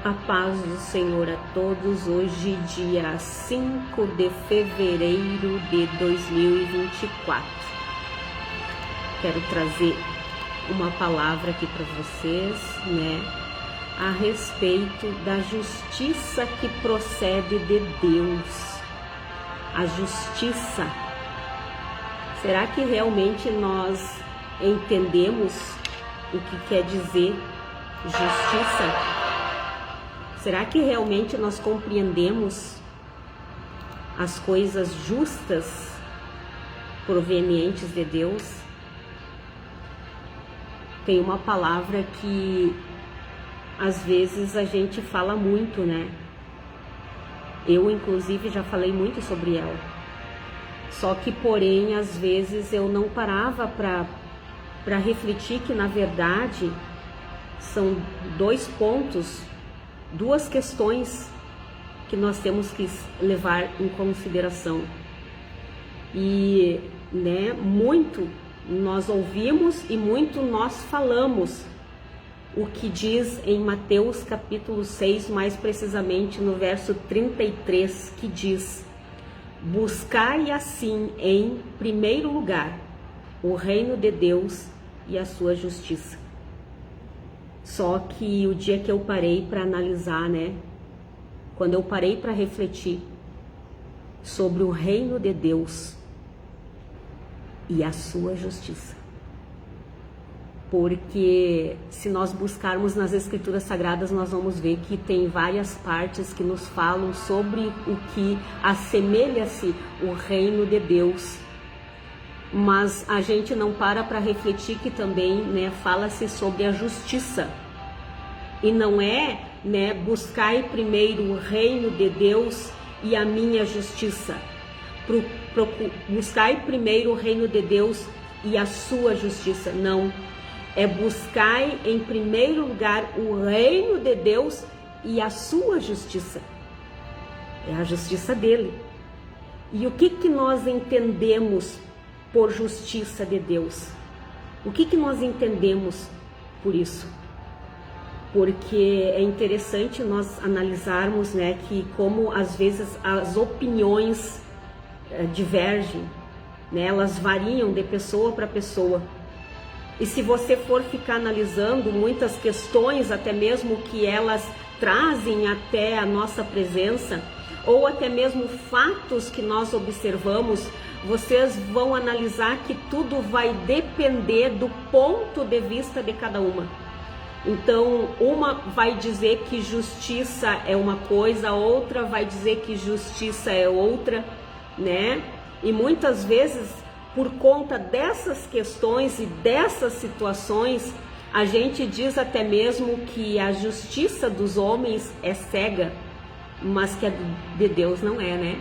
A paz do Senhor a todos. Hoje, dia 5 de fevereiro de 2024. Quero trazer uma palavra aqui para vocês, a respeito da justiça que procede de Deus. A justiça. Será que realmente nós entendemos o que quer dizer justiça? Será que realmente nós compreendemos as coisas justas provenientes de Deus? Tem uma palavra que às vezes a gente fala muito, Eu, inclusive, já falei muito sobre ela. Só que, porém, às vezes eu não parava para refletir que, na verdade, são dois pontos, duas questões que nós temos que levar em consideração. E, muito nós ouvimos e muito nós falamos o que diz em Mateus capítulo 6, mais precisamente no verso 33, que diz: buscai assim em primeiro lugar o reino de Deus e a sua justiça. Só que o dia que eu parei para analisar, quando eu parei para refletir sobre o reino de Deus e a sua justiça, porque se nós buscarmos nas Escrituras Sagradas, nós vamos ver que tem várias partes que nos falam sobre o que assemelha-se o reino de Deus. Mas a gente não para refletir que também, fala-se sobre a justiça. E não buscai primeiro o reino de Deus e a minha justiça. Buscai primeiro o reino de Deus e a sua justiça. Não. É buscai em primeiro lugar o reino de Deus e a sua justiça. É a justiça dele. E o que nós entendemos por justiça de Deus? O que nós entendemos por isso? Porque é interessante nós analisarmos, que como às vezes as opiniões divergem, elas variam de pessoa para pessoa. E se você for ficar analisando muitas questões, até mesmo que elas trazem até a nossa presença, ou até mesmo fatos que nós observamos, vocês vão analisar que tudo vai depender do ponto de vista de cada uma. Então, uma vai dizer que justiça é uma coisa, a outra vai dizer que justiça é outra, E muitas vezes, por conta dessas questões e dessas situações, a gente diz até mesmo que a justiça dos homens é cega, mas que a de Deus não é,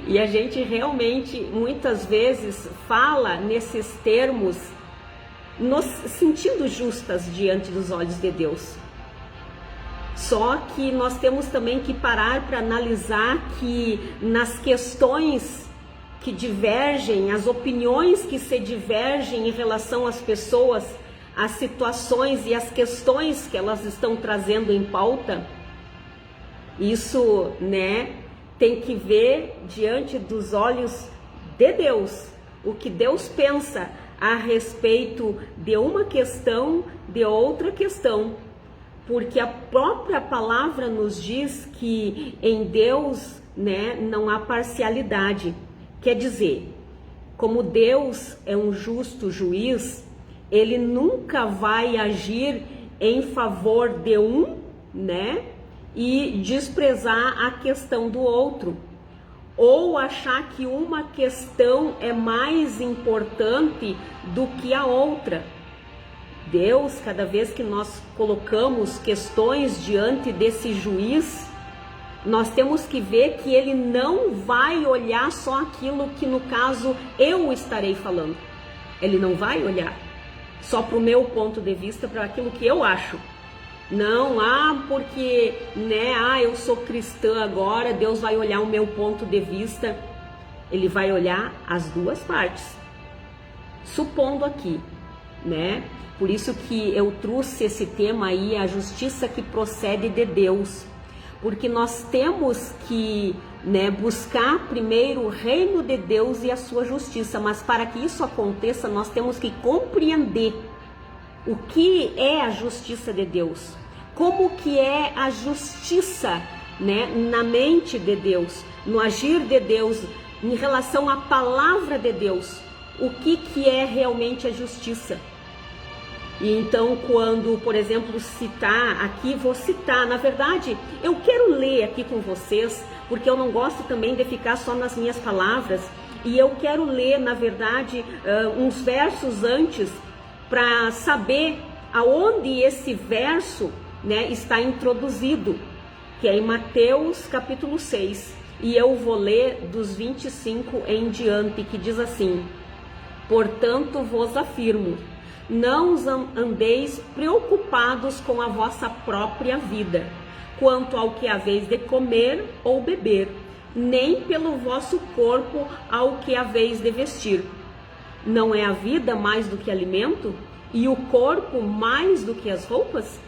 E a gente realmente, muitas vezes, fala nesses termos, nos sentindo justas diante dos olhos de Deus. Só que nós temos também que parar para analisar que nas questões que divergem, as opiniões que se divergem em relação às pessoas, às situações e às questões que elas estão trazendo em pauta, isso, tem que ver diante dos olhos de Deus, o que Deus pensa a respeito de uma questão, de outra questão, porque a própria palavra nos diz que em Deus, não há parcialidade. Quer dizer, como Deus é um justo juiz, ele nunca vai agir em favor de um, e desprezar a questão do outro, ou achar que uma questão é mais importante do que a outra. Deus, cada vez que nós colocamos questões diante desse juiz, nós temos que ver que ele não vai olhar só aquilo que, no caso, eu estarei falando. Ele não vai olhar só para o meu ponto de vista, para aquilo que eu acho. Não, porque, eu sou cristã agora, Deus vai olhar o meu ponto de vista. Ele vai olhar as duas partes. Supondo aqui, Por isso que eu trouxe esse tema aí, a justiça que procede de Deus. Porque nós temos que, buscar primeiro o reino de Deus e a sua justiça. Mas para que isso aconteça, nós temos que compreender o que é a justiça de Deus. Como que é a justiça, na mente de Deus, no agir de Deus, em relação à palavra de Deus. O que é realmente a justiça? E então, quando, por exemplo, vou citar, na verdade, eu quero ler aqui com vocês, porque eu não gosto também de ficar só nas minhas palavras, e eu quero ler, na verdade, uns versos antes, para saber aonde esse verso, está introduzido, que é em Mateus capítulo 6, e eu vou ler dos 25 em diante, que diz assim: portanto vos afirmo, não andeis preocupados com a vossa própria vida, quanto ao que haveis de comer ou beber, nem pelo vosso corpo ao que haveis de vestir. Não é a vida mais do que alimento, e o corpo mais do que as roupas?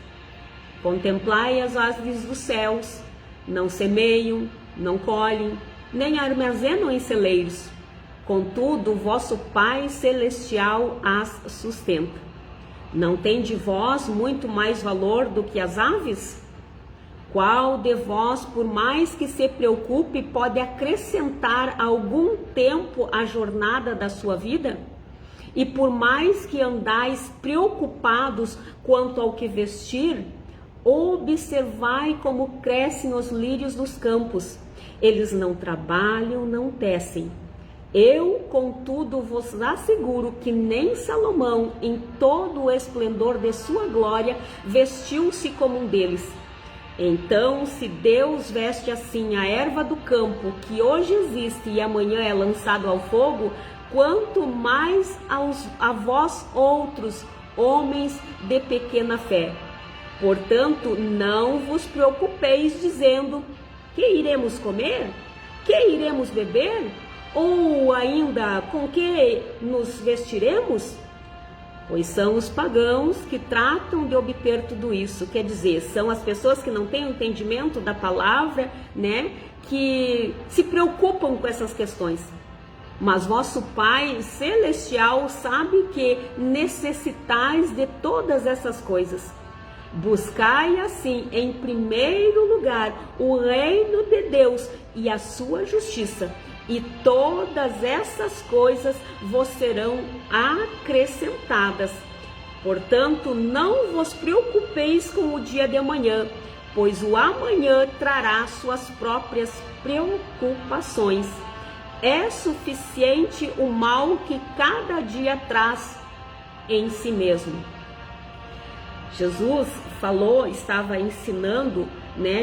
Contemplai as aves dos céus, não semeiam, não colhem, nem armazenam em celeiros. Contudo, o vosso Pai Celestial as sustenta. Não tem de vós muito mais valor do que as aves? Qual de vós, por mais que se preocupe, pode acrescentar algum tempo à jornada da sua vida? E por mais que andais preocupados quanto ao que vestir, observai como crescem os lírios dos campos. Eles não trabalham, não tecem. Eu, contudo, vos asseguro que nem Salomão, em todo o esplendor de sua glória, vestiu-se como um deles. Então, se Deus veste assim a erva do campo, que hoje existe e amanhã é lançado ao fogo, quanto mais a vós outros, homens de pequena fé. Portanto, não vos preocupeis dizendo: que iremos comer? Que iremos beber? Ou ainda, com que nos vestiremos? Pois são os pagãos que tratam de obter tudo isso. Quer dizer, são as pessoas que não têm o entendimento da palavra, que se preocupam com essas questões. Mas vosso Pai Celestial sabe que necessitais de todas essas coisas. Buscai assim, em primeiro lugar, o reino de Deus e a sua justiça, e todas essas coisas vos serão acrescentadas. Portanto, não vos preocupeis com o dia de amanhã, pois o amanhã trará suas próprias preocupações. É suficiente o mal que cada dia traz em si mesmo. Jesus falou, estava ensinando,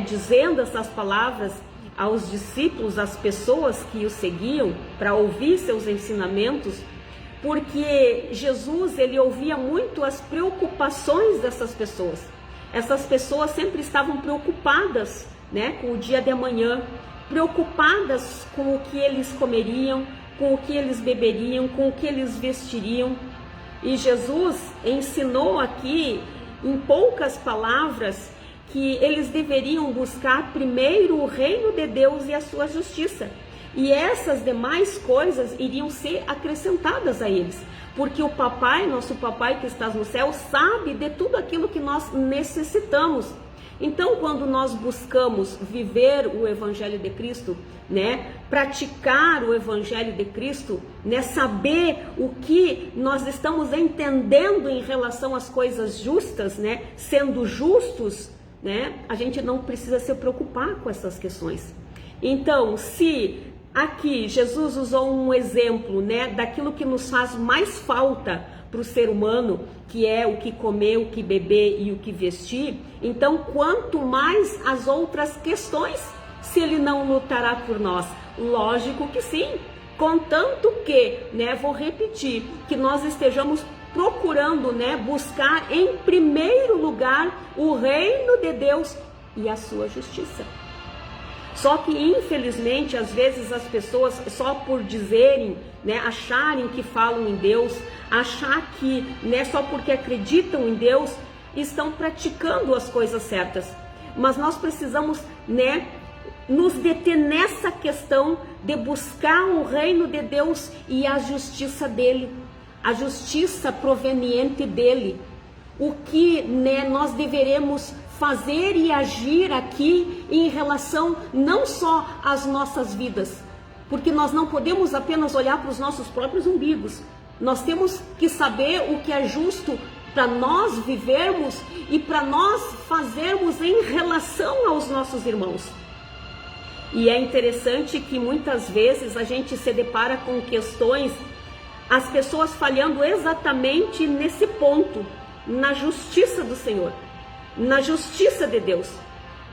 dizendo essas palavras aos discípulos, às pessoas que o seguiam, para ouvir seus ensinamentos, porque Jesus, ele ouvia muito as preocupações dessas pessoas. Essas pessoas sempre estavam preocupadas, com o dia de amanhã, preocupadas com o que eles comeriam, com o que eles beberiam, com o que eles vestiriam. E Jesus ensinou aqui, em poucas palavras, que eles deveriam buscar primeiro o reino de Deus e a sua justiça. E essas demais coisas iriam ser acrescentadas a eles. Porque o papai, nosso papai que está no céu, sabe de tudo aquilo que nós necessitamos. Então, quando nós buscamos viver o Evangelho de Cristo, praticar o Evangelho de Cristo, saber o que nós estamos entendendo em relação às coisas justas, sendo justos, a gente não precisa se preocupar com essas questões. Então, se aqui Jesus usou um exemplo, daquilo que nos faz mais falta para o ser humano, que é o que comer, o que beber e o que vestir, então quanto mais as outras questões, se ele não lutará por nós? Lógico que sim, contanto que, vou repetir, que nós estejamos procurando, buscar em primeiro lugar o reino de Deus e a sua justiça. Só que infelizmente, às vezes as pessoas, só por dizerem né, acharem que falam em Deus, achar que, né, só porque acreditam em Deus, estão praticando as coisas certas. Mas nós precisamos, né, nos deter nessa questão de buscar o reino de Deus e a justiça dele, a justiça proveniente dele. O que, né, nós deveremos fazer e agir aqui em relação não só às nossas vidas, porque nós não podemos apenas olhar para os nossos próprios umbigos. Nós temos que saber o que é justo para nós vivermos e para nós fazermos em relação aos nossos irmãos. E é interessante que muitas vezes a gente se depara com questões, as pessoas falhando exatamente nesse ponto, na justiça do Senhor, na justiça de Deus,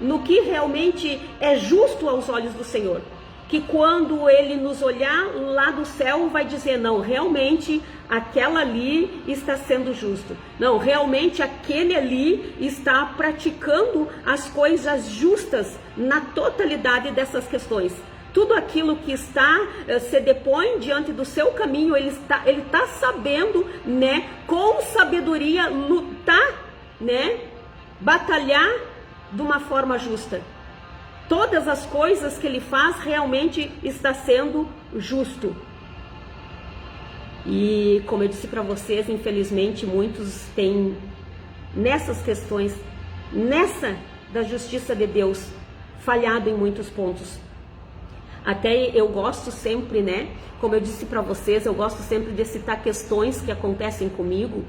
no que realmente é justo aos olhos do Senhor. Que quando Ele nos olhar lá do céu vai dizer, não, realmente aquela ali está sendo justo. Não, realmente aquele ali está praticando as coisas justas na totalidade dessas questões. Tudo aquilo que se depõe diante do seu caminho, ele está sabendo, né, com sabedoria lutar, né, batalhar de uma forma justa. Todas as coisas que ele faz realmente está sendo justo. E como eu disse para vocês, infelizmente muitos têm nessas questões, nessa da justiça de Deus, falhado em muitos pontos. Até eu gosto sempre, né, como eu disse para vocês, eu gosto sempre de citar questões que acontecem comigo,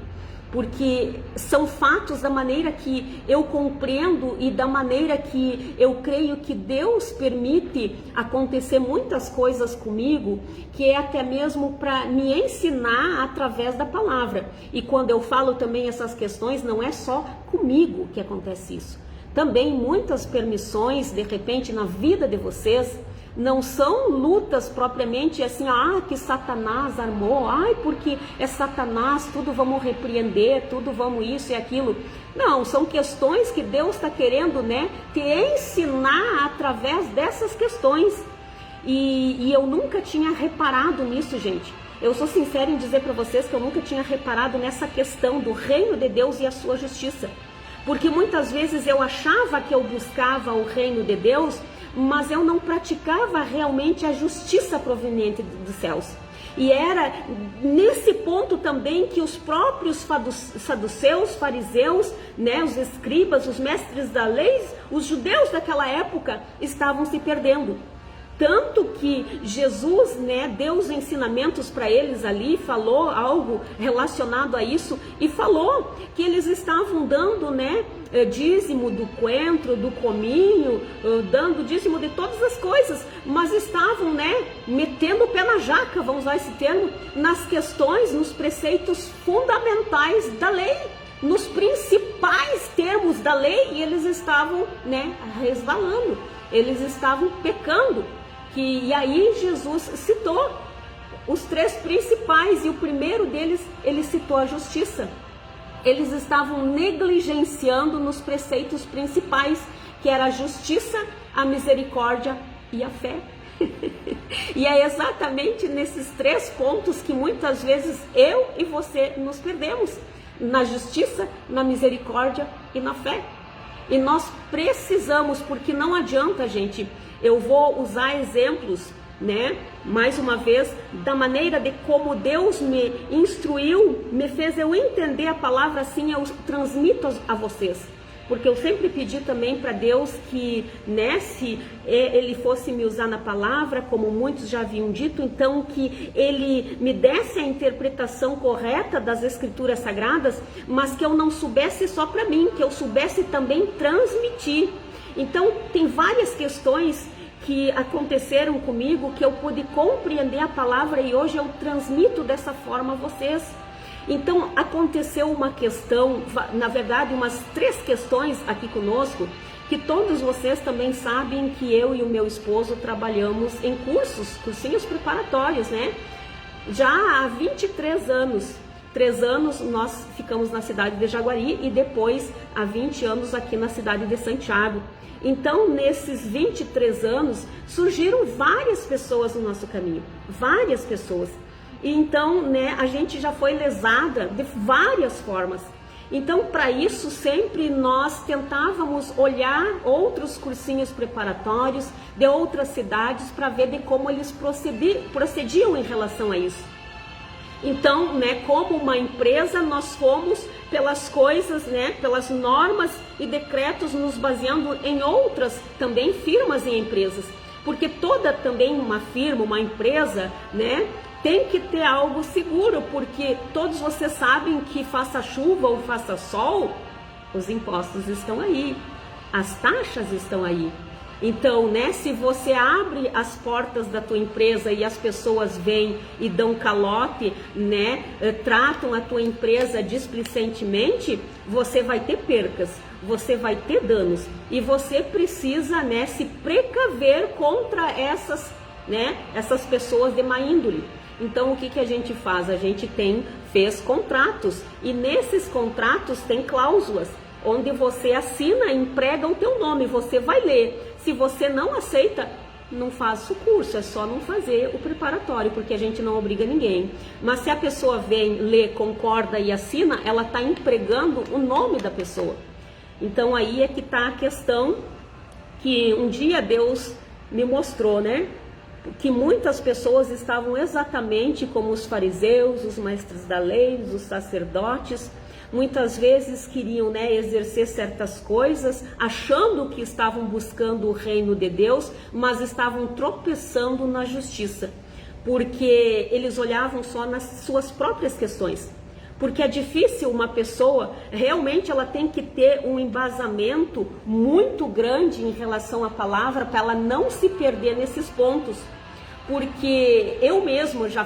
porque são fatos da maneira que eu compreendo e da maneira que eu creio que Deus permite acontecer muitas coisas comigo, que é até mesmo para me ensinar através da palavra. E quando eu falo também essas questões, não é só comigo que acontece isso. Também muitas permissões, de repente, na vida de vocês, não são lutas propriamente assim, que Satanás armou, porque é Satanás, tudo vamos repreender, tudo vamos isso e aquilo. Não, são questões que Deus está querendo, né, te ensinar através dessas questões. E eu nunca tinha reparado nisso, gente. Eu sou sincera em dizer para vocês que eu nunca tinha reparado nessa questão do reino de Deus e a sua justiça. Porque muitas vezes eu achava que eu buscava o reino de Deus, mas eu não praticava realmente a justiça proveniente dos céus. E era nesse ponto também que os próprios saduceus, fariseus, né, os escribas, os mestres da lei, os judeus daquela época estavam se perdendo. Tanto que Jesus, né, deu os ensinamentos para eles ali, falou algo relacionado a isso e falou que eles estavam dando, né, dízimo do coentro, do cominho, dando dízimo de todas as coisas, mas estavam, né, metendo o pé na jaca, vamos usar esse termo, nas questões, nos preceitos fundamentais da lei, nos principais termos da lei, e eles estavam, né, resvalando, eles estavam pecando. E aí Jesus citou os três principais, e o primeiro deles, ele citou a justiça. Eles estavam negligenciando nos preceitos principais, que era a justiça, a misericórdia e a fé. E é exatamente nesses três pontos que muitas vezes eu e você nos perdemos, na justiça, na misericórdia e na fé. E nós precisamos, porque não adianta, gente, eu vou usar exemplos, né, mais uma vez, da maneira de como Deus me instruiu, me fez eu entender a palavra, assim eu transmito a vocês. Porque eu sempre pedi também para Deus que, né, se Ele fosse me usar na palavra, como muitos já haviam dito, então que Ele me desse a interpretação correta das Escrituras Sagradas, mas que eu não soubesse só para mim, que eu soubesse também transmitir. Então, tem várias questões que aconteceram comigo, que eu pude compreender a palavra e hoje eu transmito dessa forma a vocês. Então, aconteceu uma questão, na verdade, umas três questões aqui conosco, que todos vocês também sabem que eu e o meu esposo trabalhamos em cursinhos preparatórios, né? Já há 23 anos. 3 anos nós ficamos na cidade de Jaguari e depois há 20 anos aqui na cidade de Santiago. Então, nesses 23 anos, surgiram várias pessoas no nosso caminho, várias pessoas. E então, né, a gente já foi lesada de várias formas. Então, para isso, sempre nós tentávamos olhar outros cursinhos preparatórios de outras cidades para ver de como eles procediam em relação a isso. Então, né, como uma empresa, nós fomos pelas coisas, né, pelas normas e decretos, nos baseando em outras também firmas e empresas. Porque toda também uma firma, uma empresa, né, tem que ter algo seguro, porque todos vocês sabem que faça chuva ou faça sol, os impostos estão aí, as taxas estão aí. Então, né, se você abre as portas da tua empresa e as pessoas vêm e dão calote, né, tratam a tua empresa displicentemente, você vai ter percas, você vai ter danos e você precisa, né, se precaver contra essas pessoas de má índole. Então, o que a gente faz? A gente fez contratos e nesses contratos tem cláusulas onde você assina e emprega o teu nome, você vai ler. Se você não aceita, não faça o curso, é só não fazer o preparatório, porque a gente não obriga ninguém. Mas se a pessoa vem, lê, concorda e assina, ela está empregando o nome da pessoa. Então aí é que está a questão que um dia Deus me mostrou, né? Que muitas pessoas estavam exatamente como os fariseus, os mestres da lei, os sacerdotes. Muitas vezes queriam, né, exercer certas coisas, achando que estavam buscando o reino de Deus, mas estavam tropeçando na justiça, porque eles olhavam só nas suas próprias questões. Porque é difícil uma pessoa, realmente ela tem que ter um embasamento muito grande em relação à palavra para ela não se perder nesses pontos. Porque eu mesmo já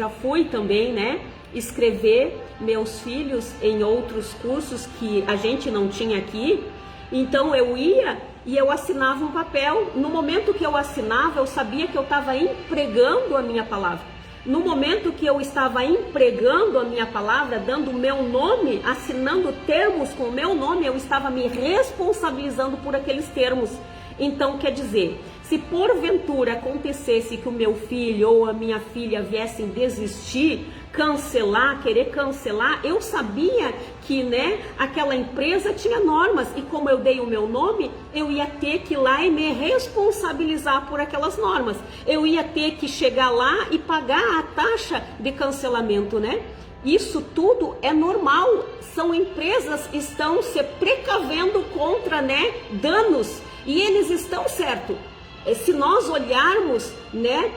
fui também, né, escrever meus filhos em outros cursos que a gente não tinha aqui. Então eu ia e eu assinava um papel. No momento que eu assinava, eu sabia que eu estava empregando a minha palavra. No momento que eu estava empregando a minha palavra, dando o meu nome, assinando termos com o meu nome, eu estava me responsabilizando por aqueles termos. Então, quer dizer, se porventura acontecesse que o meu filho ou a minha filha viessem desistir, querer cancelar, eu sabia que, né, aquela empresa tinha normas e como eu dei o meu nome, eu ia ter que ir lá e me responsabilizar por aquelas normas. Eu ia ter que chegar lá e pagar a taxa de cancelamento, né? Isso tudo é normal. São empresas que estão se precavendo contra, né, danos e eles estão certos. Se nós olharmos, né,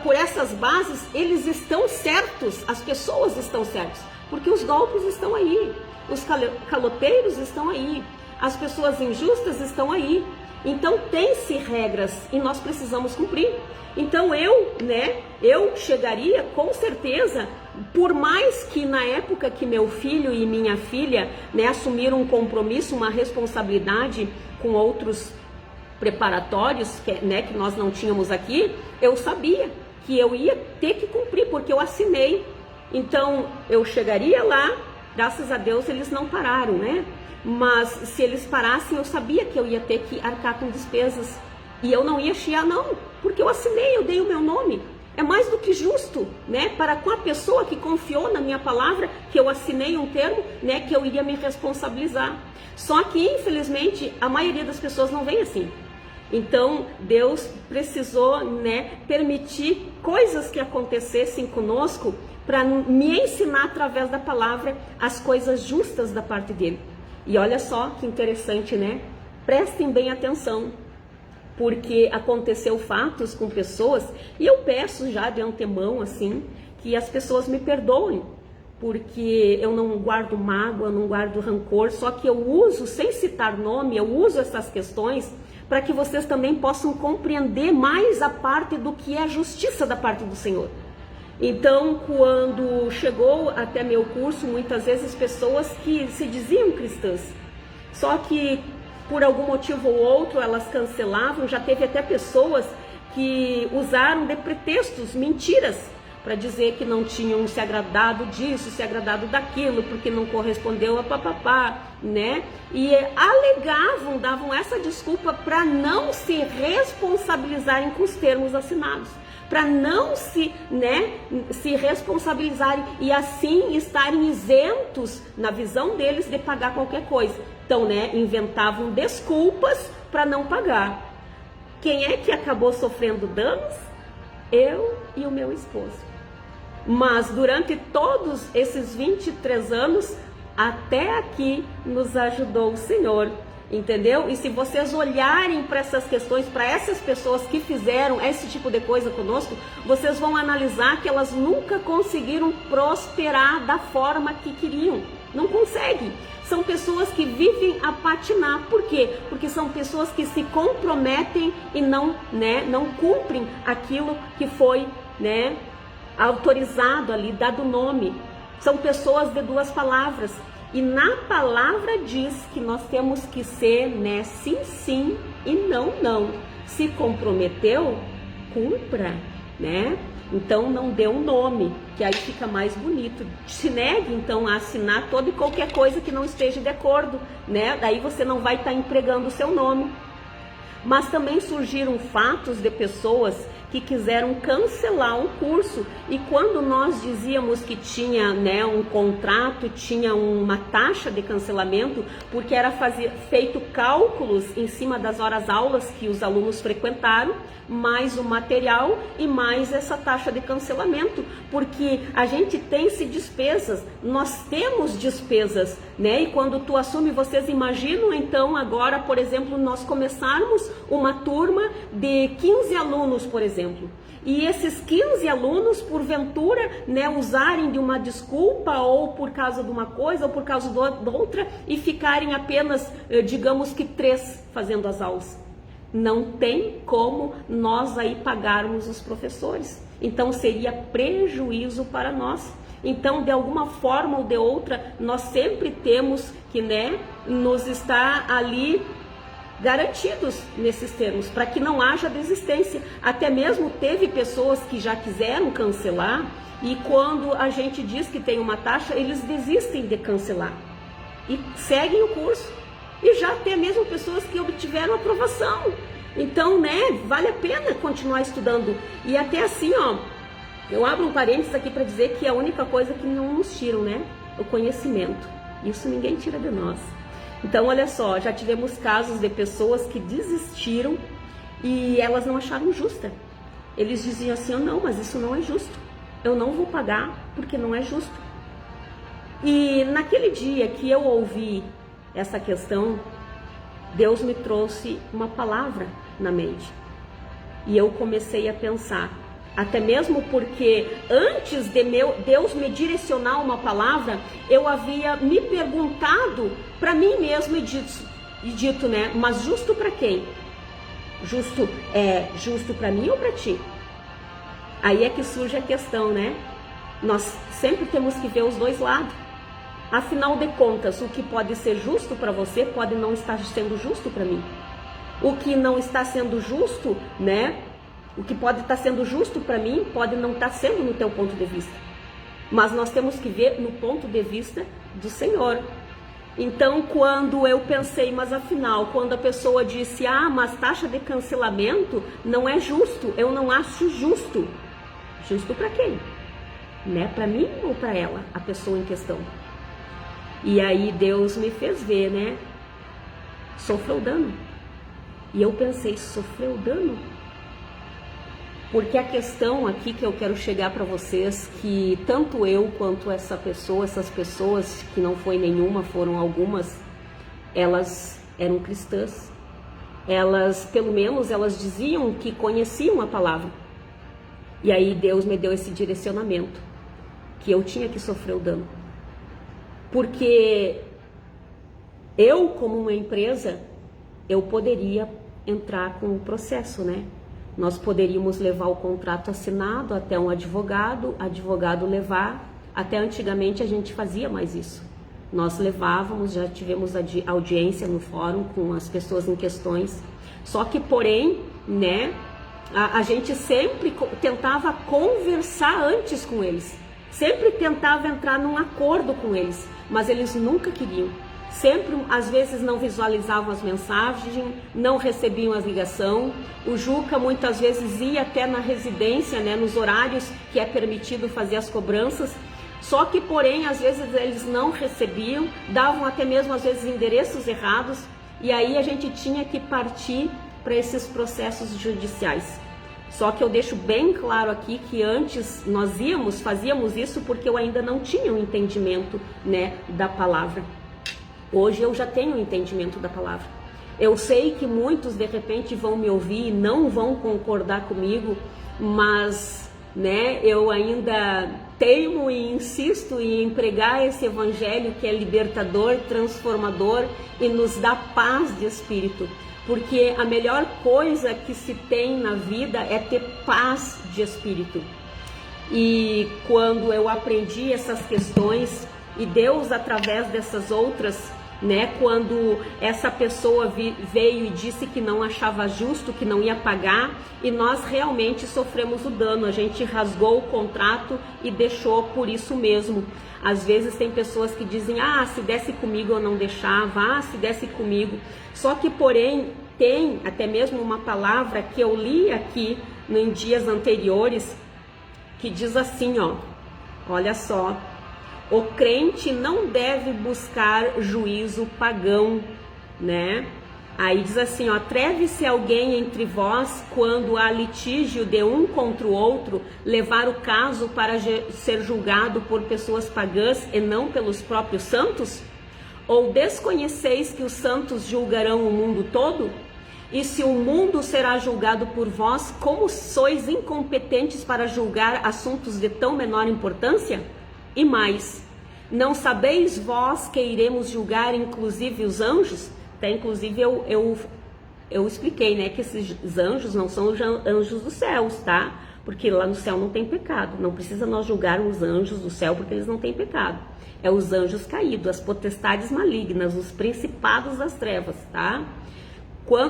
por essas bases, eles estão certos, as pessoas estão certas, porque os golpes estão aí, os caloteiros estão aí, as pessoas injustas estão aí. Então tem-se regras e nós precisamos cumprir. Então eu chegaria com certeza, por mais que na época que meu filho e minha filha, né, assumiram um compromisso, uma responsabilidade com outros preparatórios, que nós não tínhamos aqui, eu sabia que eu ia ter que cumprir, porque eu assinei. Então eu chegaria lá, graças a Deus eles não pararam, né? Mas se eles parassem, eu sabia que eu ia ter que arcar com despesas. E eu não ia chiar não, porque eu assinei, eu dei o meu nome. É mais do que justo, né? Para com a pessoa que confiou na minha palavra, que eu assinei um termo, né? Que eu iria me responsabilizar. Só que, infelizmente, a maioria das pessoas não vem assim. Então, Deus precisou, né, permitir coisas que acontecessem conosco para me ensinar através da palavra as coisas justas da parte dele. E olha só que interessante, né? Prestem bem atenção, porque aconteceu fatos com pessoas e eu peço já de antemão, assim, que as pessoas me perdoem, porque eu não guardo mágoa, não guardo rancor, só que eu uso, sem citar nome, eu uso essas questões para que vocês também possam compreender mais a parte do que é a justiça da parte do Senhor. Então, quando chegou até meu curso, muitas vezes pessoas que se diziam cristãs, só que por algum motivo ou outro elas cancelavam. Já teve até pessoas que usaram de pretextos, mentiras, para dizer que não tinham se agradado disso, se agradado daquilo, porque não correspondeu a papapá, né? E alegavam, davam essa desculpa para não se responsabilizarem com os termos assinados. para não se responsabilizarem e assim estarem isentos na visão deles de pagar qualquer coisa. Então, inventavam desculpas para não pagar. Quem é que acabou sofrendo danos? Eu e o meu esposo. Mas durante todos esses 23 anos, até aqui nos ajudou o Senhor, entendeu? E se vocês olharem para essas questões, para essas pessoas que fizeram esse tipo de coisa conosco, vocês vão analisar que elas nunca conseguiram prosperar da forma que queriam. Não conseguem. São pessoas que vivem a patinar. Por quê? Porque são pessoas que se comprometem e não cumprem aquilo que foi, autorizado ali, dado nome. São pessoas de duas palavras. E na palavra diz que nós temos que ser, sim, sim e não, não. Se comprometeu, cumpra, Então não dê um nome, que aí fica mais bonito. Se negue então a assinar toda e qualquer coisa que não esteja de acordo, Daí você não vai estar empregando o seu nome. Mas também surgiram fatos de pessoas que quiseram cancelar um curso, e quando nós dizíamos que tinha um contrato, tinha uma taxa de cancelamento, porque era feito cálculos em cima das horas-aulas que os alunos frequentaram, mais o material e mais essa taxa de cancelamento, porque a gente tem despesas, nós temos despesas, E quando tu assume, vocês imaginam então agora, por exemplo, nós começarmos uma turma de 15 alunos, por exemplo, e esses 15 alunos, porventura, usarem de uma desculpa, ou por causa de uma coisa, ou por causa de outra, e ficarem apenas, digamos que 3 fazendo as aulas. Não tem como nós aí pagarmos os professores. Então seria prejuízo para nós. Então, de alguma forma ou de outra, nós sempre temos que, nos estar ali garantidos nesses termos, para que não haja desistência. Até mesmo teve pessoas que já quiseram cancelar, e quando a gente diz que tem uma taxa, eles desistem de cancelar e seguem o curso. E já até mesmo pessoas que obtiveram aprovação. Então, vale a pena continuar estudando. E até assim, eu abro um parênteses aqui para dizer que a única coisa que não nos tiram, o conhecimento. Isso ninguém tira de nós. Então, olha só, já tivemos casos de pessoas que desistiram e elas não acharam justa. Eles diziam assim, não, mas isso não é justo. Eu não vou pagar porque não é justo. E naquele dia que eu ouvi essa questão, Deus me trouxe uma palavra na mente. E eu comecei a pensar, até mesmo porque antes de Deus me direcionar uma palavra, eu havia me perguntado para mim mesmo e dito, mas justo para quem? Justo para mim ou para ti? Aí é que surge a questão, Nós sempre temos que ver os dois lados. Afinal de contas, o que pode ser justo para você pode não estar sendo justo para mim. O que não está sendo justo, o que pode estar sendo justo para mim pode não estar sendo no teu ponto de vista. Mas nós temos que ver no ponto de vista do Senhor. Então, quando eu pensei, mas afinal, quando a pessoa disse, mas taxa de cancelamento não é justo, eu não acho justo. Justo para quem? Para mim ou para ela, a pessoa em questão? E aí Deus me fez ver, sofreu dano. E eu pensei, sofreu dano? Porque a questão aqui que eu quero chegar para vocês, que tanto eu quanto essas pessoas, que não foi nenhuma, foram algumas, elas eram cristãs. Elas, pelo menos, elas diziam que conheciam a palavra. E aí Deus me deu esse direcionamento, que eu tinha que sofrer o dano. Porque eu, como uma empresa, eu poderia entrar com o processo, Nós poderíamos levar o contrato assinado até um advogado levar, até antigamente a gente fazia mais isso. Nós levávamos, já tivemos audiência no fórum com as pessoas em questões, só que porém, a gente sempre tentava conversar antes com eles, sempre tentava entrar num acordo com eles, mas eles nunca queriam. sempre, às vezes, não visualizavam as mensagens, não recebiam as ligações. O Juca muitas vezes ia até na residência, né, nos horários que é permitido fazer as cobranças, só que, porém, às vezes eles não recebiam, davam até mesmo, às vezes, endereços errados, e aí a gente tinha que partir para esses processos judiciais. Só que eu deixo bem claro aqui que antes nós fazíamos isso porque eu ainda não tinha um entendimento, né, da palavra. Hoje eu já tenho um entendimento da palavra. Eu sei que muitos de repente vão me ouvir e não vão concordar comigo, mas, né, eu ainda teimo e insisto em pregar esse evangelho que é libertador, transformador e nos dá paz de espírito. Porque a melhor coisa que se tem na vida é ter paz de espírito. E quando eu aprendi essas questões, e Deus através dessas outras, né, quando essa pessoa veio e disse que não achava justo, que não ia pagar, e nós realmente sofremos o dano, a gente rasgou o contrato e deixou por isso mesmo. Às vezes tem pessoas que dizem, se desse comigo eu não deixava, se desse comigo. Só que, porém, tem até mesmo uma palavra que eu li aqui em dias anteriores, que diz assim, olha só, o crente não deve buscar juízo pagão, né? Aí diz assim, atreve-se alguém entre vós, quando há litígio de um contra o outro, levar o caso para ser julgado por pessoas pagãs e não pelos próprios santos? Ou desconheceis que os santos julgarão o mundo todo? E se o mundo será julgado por vós, como sois incompetentes para julgar assuntos de tão menor importância? E mais, não sabeis vós que iremos julgar inclusive os anjos? Até inclusive eu expliquei, né, que esses anjos não são os anjos dos céus, tá? Porque lá no céu não tem pecado, não precisa nós julgar os anjos do céu porque eles não têm pecado. É os anjos caídos, as potestades malignas, os principados das trevas, tá?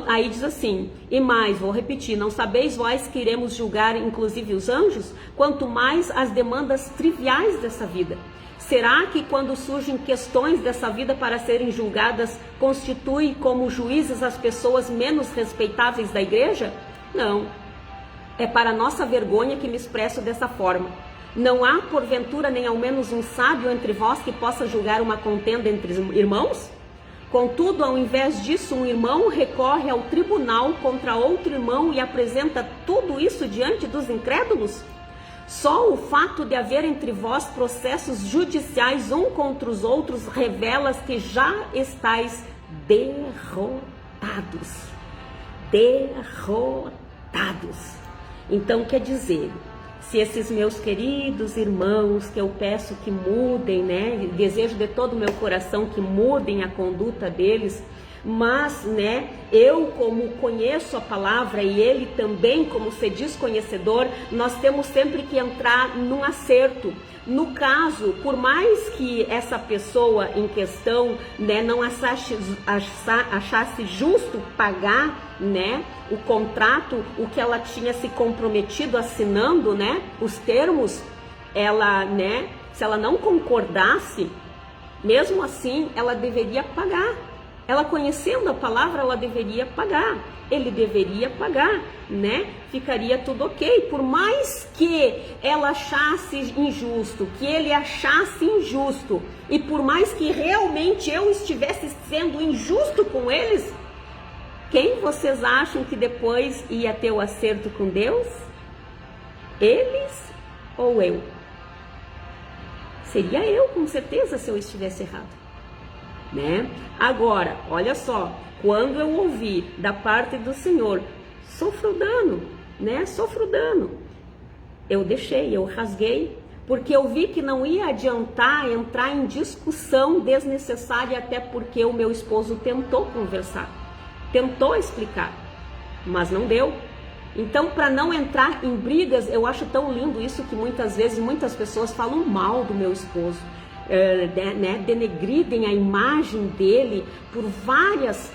Aí diz assim, e mais, vou repetir, não sabeis vós que iremos julgar inclusive os anjos? Quanto mais as demandas triviais dessa vida. Será que quando surgem questões dessa vida para serem julgadas, constitui como juízes as pessoas menos respeitáveis da igreja? Não. É para nossa vergonha que me expresso dessa forma. Não há, porventura, nem ao menos um sábio entre vós que possa julgar uma contenda entre irmãos? Contudo, ao invés disso, um irmão recorre ao tribunal contra outro irmão e apresenta tudo isso diante dos incrédulos? Só o fato de haver entre vós processos judiciais um contra os outros revela que já estáis derrotados. Derrotados. Então, quer dizer, se esses meus queridos irmãos, que eu peço que mudem, né, desejo de todo o meu coração que mudem a conduta deles, mas, né, eu como conheço a palavra e ele também como se diz conhecedor, nós temos sempre que entrar num acerto. No caso, por mais que essa pessoa em questão, né, não achasse justo pagar, né, o contrato, o que ela tinha se comprometido assinando, né, os termos, ela, né, se ela não concordasse, mesmo assim, ela deveria pagar. Ela conhecendo a palavra, ela deveria pagar. Ele deveria pagar, né? Ficaria tudo ok. Por mais que ela achasse injusto, que ele achasse injusto, e por mais que realmente eu estivesse sendo injusto com eles, quem vocês acham que depois ia ter o acerto com Deus? Eles ou eu? Seria eu, com certeza, se eu estivesse errado, né? Agora, olha só, quando eu ouvi da parte do Senhor, sofro dano, né? Sofro dano. Eu deixei, eu rasguei, porque eu vi que não ia adiantar entrar em discussão desnecessária, até porque o meu esposo tentou conversar, tentou explicar, mas não deu. Então, para não entrar em brigas, eu acho tão lindo isso que muitas vezes muitas pessoas falam mal do meu esposo. denegridem a imagem dele por várias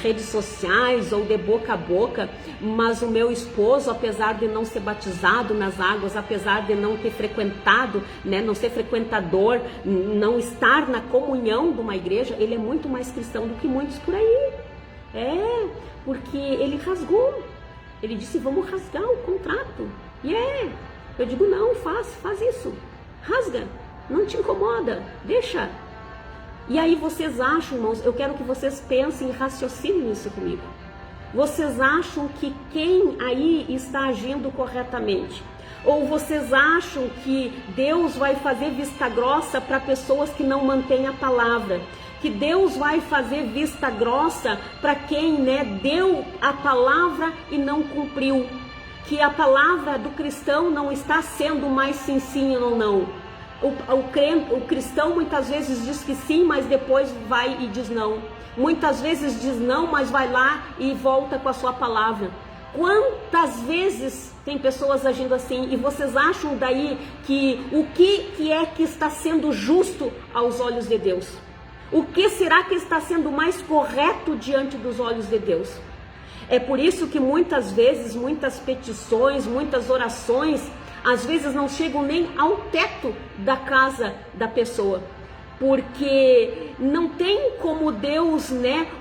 redes sociais ou de boca a boca, mas o meu esposo, apesar de não ser batizado nas águas, apesar de não ter frequentado, não ser frequentador, não estar na comunhão de uma igreja, ele é muito mais cristão do que muitos por aí. Porque ele rasgou, ele disse, vamos rasgar o contrato. Eu digo, não, faz isso, rasga, não te incomoda, deixa. E aí vocês acham, irmãos, eu quero que vocês pensem e raciocinem isso comigo. Vocês acham que quem aí está agindo corretamente? Ou vocês acham que Deus vai fazer vista grossa para pessoas que não mantêm a palavra? Que Deus vai fazer vista grossa para quem deu a palavra e não cumpriu? Que a palavra do cristão não está sendo mais sim ou não? O cristão muitas vezes diz que sim, mas depois vai e diz não. Muitas vezes diz não, mas vai lá e volta com a sua palavra. Quantas vezes tem pessoas agindo assim? E vocês acham daí que o que é que está sendo justo aos olhos de Deus? O que será que está sendo mais correto diante dos olhos de Deus? É por isso que muitas vezes, muitas petições, muitas orações, às vezes não chegam nem ao teto da casa da pessoa, porque não tem como Deus,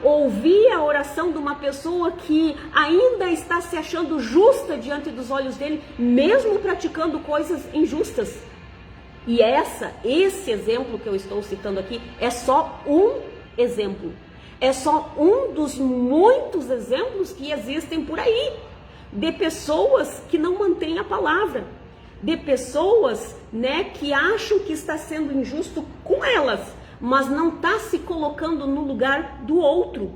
ouvir a oração de uma pessoa que ainda está se achando justa diante dos olhos dele, mesmo praticando coisas injustas. E esse exemplo que eu estou citando aqui é só um exemplo, é só um dos muitos exemplos que existem por aí, de pessoas que não mantêm a palavra, de pessoas, que acham que está sendo injusto com elas, mas não está se colocando no lugar do outro,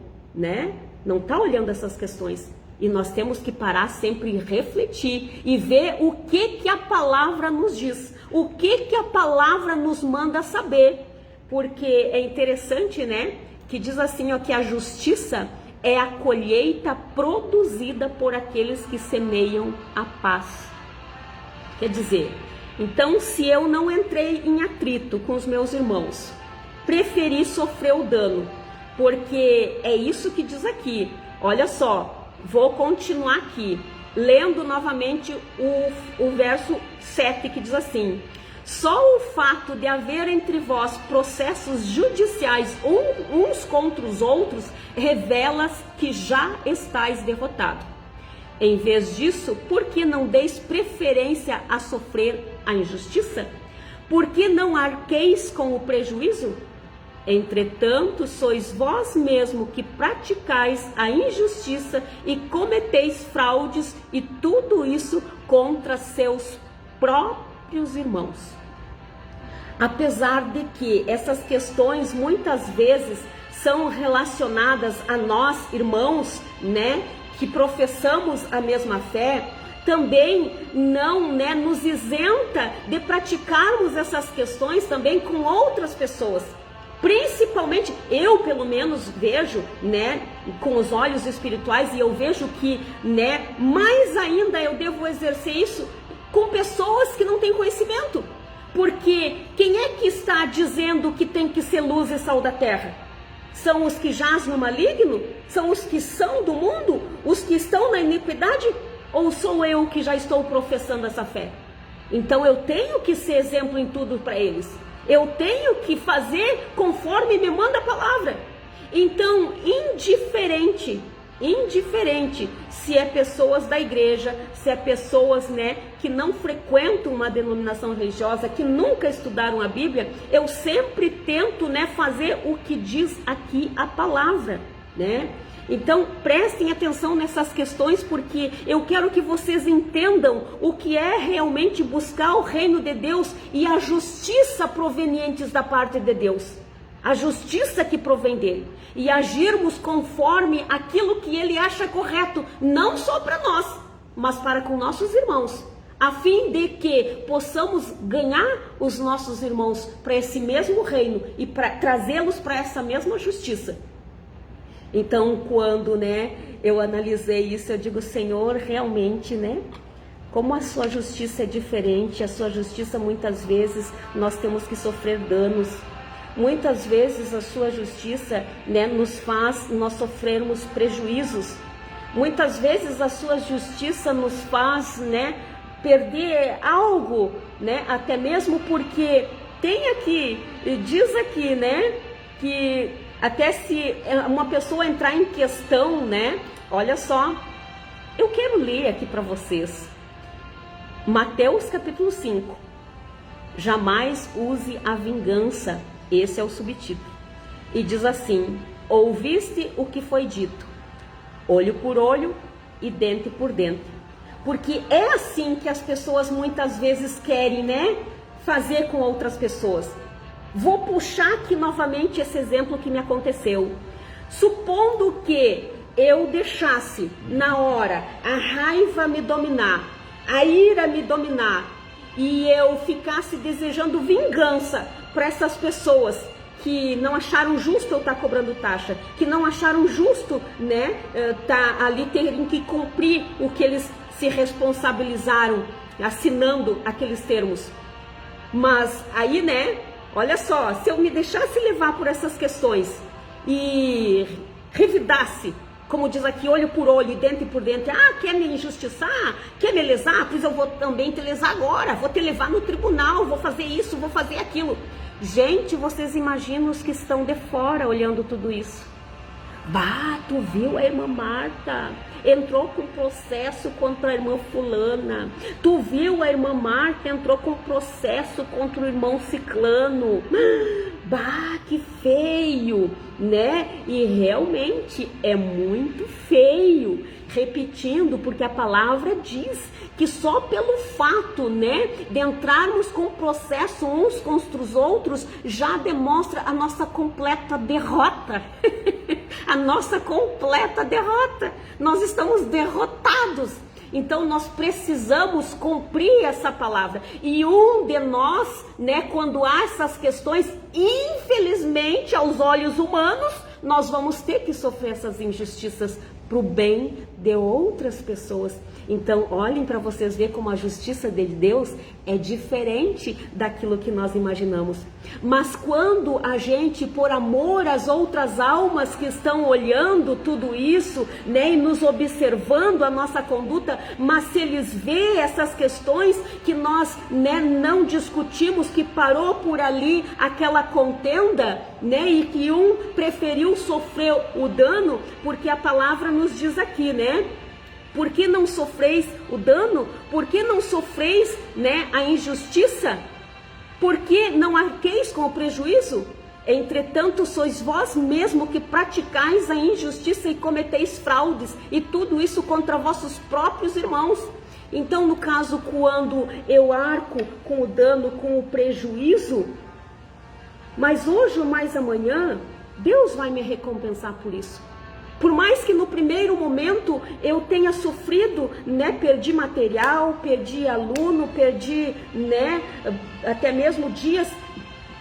não está olhando essas questões. E nós temos que parar sempre e refletir e ver o que a palavra nos diz, o que a palavra nos manda saber, porque é interessante, que diz assim, que a justiça é a colheita produzida por aqueles que semeiam a paz. Quer dizer, então se eu não entrei em atrito com os meus irmãos, preferi sofrer o dano, porque é isso que diz aqui. Olha só, vou continuar aqui, lendo novamente o verso 7, que diz assim: só o fato de haver entre vós processos judiciais uns contra os outros revela que já estáis derrotados. Em vez disso, por que não deis preferência a sofrer a injustiça? Por que não arqueis com o prejuízo? Entretanto, sois vós mesmo que praticais a injustiça e cometeis fraudes, e tudo isso contra seus próprios irmãos. Apesar de que essas questões muitas vezes são relacionadas a nós, irmãos, que professamos a mesma fé, também não nos isenta de praticarmos essas questões também com outras pessoas. Principalmente, eu pelo menos vejo, com os olhos espirituais, e eu vejo que, mais ainda eu devo exercer isso com pessoas que não têm conhecimento. Porque quem é que está dizendo que tem que ser luz e sal da terra? São os que jazem no maligno? São os que são do mundo? Os que estão na iniquidade? Ou sou eu que já estou professando essa fé? Então eu tenho que ser exemplo em tudo para eles. Eu tenho que fazer conforme me manda a palavra. Então, indiferente se é pessoas da igreja, se é pessoas, que não frequentam uma denominação religiosa, que nunca estudaram a Bíblia, eu sempre tento, fazer o que diz aqui a palavra, Então, prestem atenção nessas questões, porque eu quero que vocês entendam o que é realmente buscar o reino de Deus e a justiça provenientes da parte de Deus. A justiça que provém dele. E agirmos conforme aquilo que ele acha correto, não só para nós, mas para com nossos irmãos. A fim de que possamos ganhar os nossos irmãos para esse mesmo reino e para trazê-los para essa mesma justiça. Então, quando, eu analisei isso, eu digo, Senhor, realmente, como a sua justiça é diferente. A sua justiça, muitas vezes, nós temos que sofrer danos. Muitas vezes a sua justiça, né, nos faz nós sofrermos prejuízos. Muitas vezes a sua justiça nos faz, né, perder algo, né, até mesmo porque tem aqui, diz aqui, né, que até se uma pessoa entrar em questão, né, olha só, eu quero ler aqui para vocês, Mateus capítulo 5, jamais use a vingança, esse é o subtítulo, e diz assim: ouviste o que foi dito, olho por olho e dente por dente, porque é assim que as pessoas muitas vezes querem, né, fazer com outras pessoas. Vou puxar aqui novamente esse exemplo que me aconteceu. Supondo que eu deixasse na hora a raiva me dominar, a ira me dominar, e eu ficasse desejando vingança para essas pessoas que não acharam justo eu estar cobrando taxa, que não acharam justo, né, tá ali terem que cumprir o que eles se responsabilizaram assinando aqueles termos. Mas aí, né, olha só, se eu me deixasse levar por essas questões e revidasse, como diz aqui, olho por olho e dente por dente, quer me injustiçar, quer me lesar, pois eu vou também te lesar agora, vou te levar no tribunal, vou fazer isso, vou fazer aquilo. Gente, vocês imaginam os que estão de fora olhando tudo isso? Bah, tu viu a irmã Marta? Entrou com processo contra a irmã fulana. Tu viu a irmã Marta? Entrou com processo contra o irmão ciclano. Bah, que feio, né? E realmente é muito feio. Repetindo, porque a palavra diz que só pelo fato, né, de entrarmos com processo uns contra os outros, já demonstra a nossa completa derrota. A nossa completa derrota. Nós estamos derrotados. Então nós precisamos cumprir essa palavra. E um de nós, né, quando há essas questões, infelizmente, aos olhos humanos, nós vamos ter que sofrer essas injustiças para o bem de outras pessoas. Então olhem para vocês ver como a justiça de Deus é diferente daquilo que nós imaginamos. Mas quando a gente, por amor às outras almas que estão olhando tudo isso, né, e nos observando a nossa conduta, mas se eles veem essas questões que nós, né, não discutimos, que parou por ali aquela contenda, né, e que um preferiu sofrer o dano, porque a palavra nos diz aqui, né? Por que não sofreis o dano? Por que não sofreis, né, a injustiça? Por que não arqueis com o prejuízo? Entretanto, sois vós mesmo que praticais a injustiça e cometeis fraudes, e tudo isso contra vossos próprios irmãos. Então, no caso, quando eu arco com o dano, com o prejuízo, mas hoje ou mais amanhã, Deus vai me recompensar por isso. Por mais que no primeiro momento eu tenha sofrido, né, perdi material, perdi aluno, perdi, né, até mesmo dias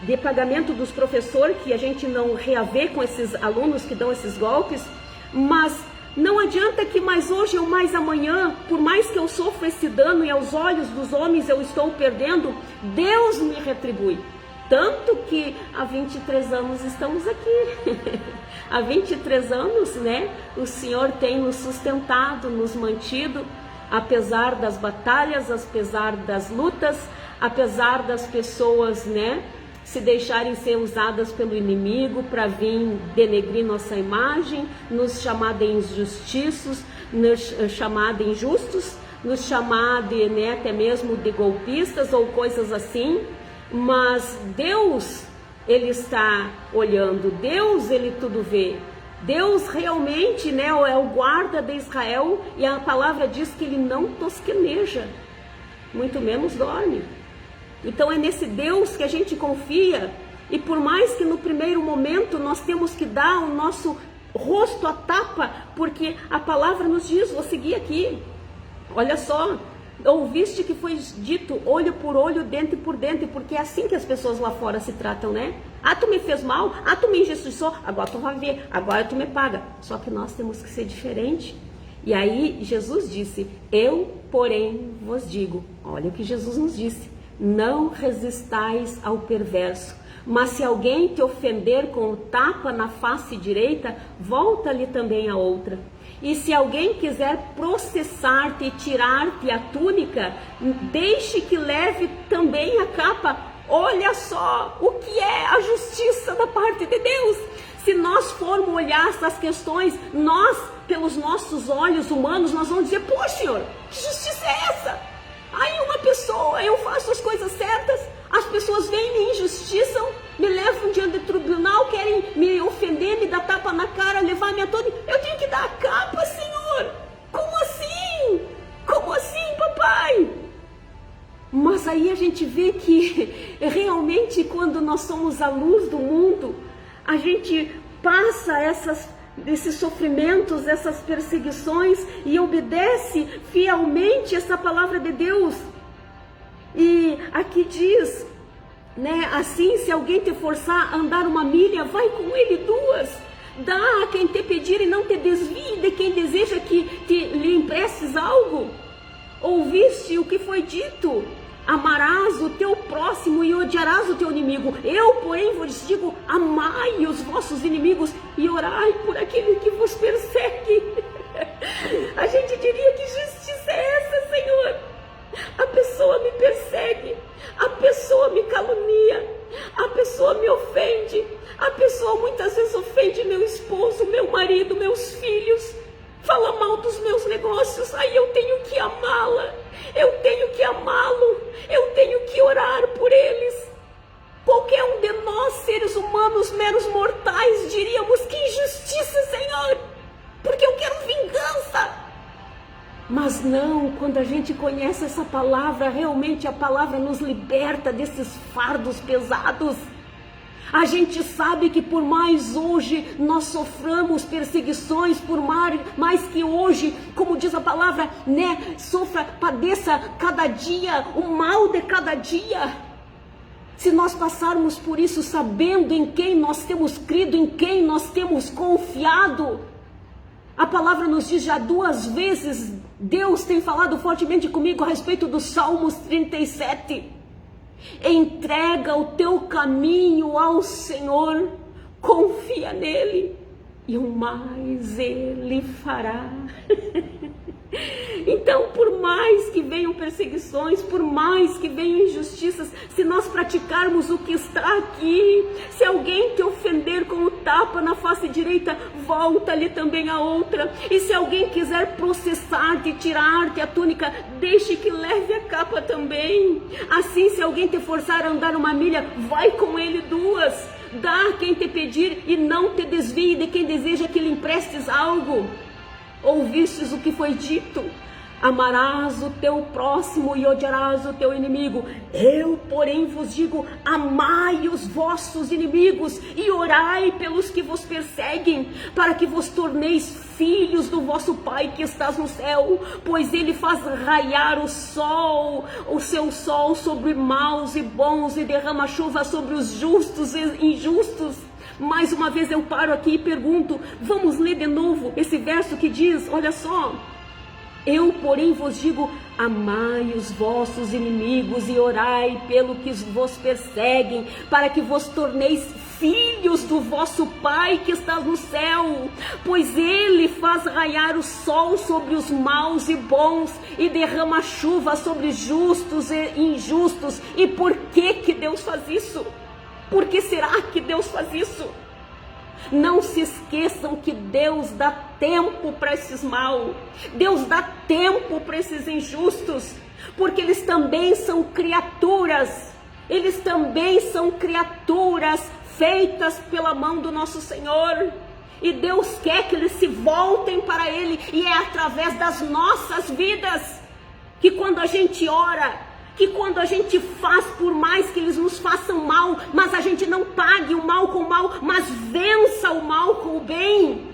de pagamento dos professores, que a gente não reavê com esses alunos que dão esses golpes, mas não adianta que mais hoje ou mais amanhã, por mais que eu sofra esse dano e aos olhos dos homens eu estou perdendo, Deus me retribui. Tanto que há 23 anos estamos aqui. Há 23 anos, né, o Senhor tem nos sustentado, nos mantido, apesar das batalhas, apesar das lutas, apesar das pessoas, né, se deixarem ser usadas pelo inimigo para vir denegrir nossa imagem, nos chamar de injustiços, nos chamar de injustos, nos chamar de, né, até mesmo de golpistas ou coisas assim. Mas Deus, Ele está olhando, Deus, Ele tudo vê. Deus realmente, né, é o guarda de Israel, e a palavra diz que Ele não tosqueneja, muito menos dorme. Então é nesse Deus que a gente confia, e por mais que no primeiro momento nós temos que dar o nosso rosto à tapa, porque a palavra nos diz, vou seguir aqui, olha só, ouviste que foi dito olho por olho, dente por dente, porque é assim que as pessoas lá fora se tratam, né? Tu me fez mal, tu me injustiçou, agora tu vai ver, agora tu me paga. Só que nós temos que ser diferente. E aí Jesus disse: eu, porém, vos digo. Olha o que Jesus nos disse: não resistais ao perverso, mas se alguém te ofender com o tapa na face direita, volta-lhe também a outra. E se alguém quiser processar-te e tirar-te a túnica, deixe que leve também a capa. Olha só o que é a justiça da parte de Deus. Se nós formos olhar essas questões, nós, pelos nossos olhos humanos, nós vamos dizer: pô, Senhor, que justiça é essa? Aí uma pessoa, eu faço as coisas certas, as pessoas vêm, me injustiçam, me levam diante do tribunal, querem me ofender, me dar tapa na cara, levar minha túnica. Eu tenho que dar a capa, Senhor? Como assim? Como assim, papai? Mas aí a gente vê que realmente quando nós somos a luz do mundo, a gente passa esses sofrimentos, essas perseguições e obedece fielmente essa palavra de Deus. E aqui diz, né, assim, se alguém te forçar a andar 1 milha, vai com ele 2. Dá a quem te pedir e não te desvie de quem deseja que lhe emprestes algo. Ouviste o que foi dito: amarás o teu próximo e odiarás o teu inimigo. Eu, porém, vos digo: amai os vossos inimigos e orai por aquele que vos persegue. A gente diria: que justiça é essa, Senhor? A pessoa me persegue, a pessoa me calunia, a pessoa me ofende, a pessoa muitas vezes ofende meu esposo, meu marido, meus filhos, fala mal dos meus negócios. Aí eu tenho que amá-la, eu tenho que amá-lo, eu tenho que orar por eles. Qualquer um de nós, seres humanos, meros mortais, diríamos: que injustiça, Senhor, porque eu quero vingança. Mas não, quando a gente conhece essa palavra, realmente a palavra nos liberta desses fardos pesados. A gente sabe que por mais hoje nós soframos perseguições, por mais que hoje, como diz a palavra, né, padeça cada dia, o mal de cada dia. Se nós passarmos por isso sabendo em quem nós temos crido, em quem nós temos confiado, a palavra nos diz já 2 vezes, Deus tem falado fortemente comigo a respeito do Salmos 37. Entrega o teu caminho ao Senhor, confia nele e o mais ele fará. Então, por mais que venham perseguições, por mais que venham injustiças, se nós praticarmos o que está aqui, se alguém te ofender com o tapa na face direita, volta-lhe também a outra. E se alguém quiser processar-te, tirar-te a túnica, deixe que leve a capa também. Assim, se alguém te forçar a andar 1 milha, vai com ele 2. Dá a quem te pedir e não te desvie de quem deseja que lhe emprestes algo. Ouvistes o que foi dito: amarás o teu próximo e odiarás o teu inimigo. Eu, porém, vos digo: amai os vossos inimigos e orai pelos que vos perseguem, para que vos torneis filhos do vosso Pai que estás no céu, pois ele faz raiar o seu sol sobre maus e bons, e derrama chuva sobre os justos e injustos. Mais uma vez eu paro aqui e pergunto, vamos ler de novo esse verso que diz, olha só: eu, porém, vos digo, amai os vossos inimigos e orai pelo que vos perseguem, para que vos torneis filhos do vosso Pai que está no céu, pois ele faz raiar o sol sobre os maus e bons e derrama chuva sobre justos e injustos. E por que Deus faz isso? Por que será que Deus faz isso? Não se esqueçam que Deus dá tempo para esses maus, Deus dá tempo para esses injustos, porque eles também são criaturas, feitas pela mão do nosso Senhor, e Deus quer que eles se voltem para Ele, e é através das nossas vidas, que quando a gente ora, que quando a gente faz, por mais que eles nos façam mal, mas a gente não pague o mal com o mal, mas vença o mal com o bem.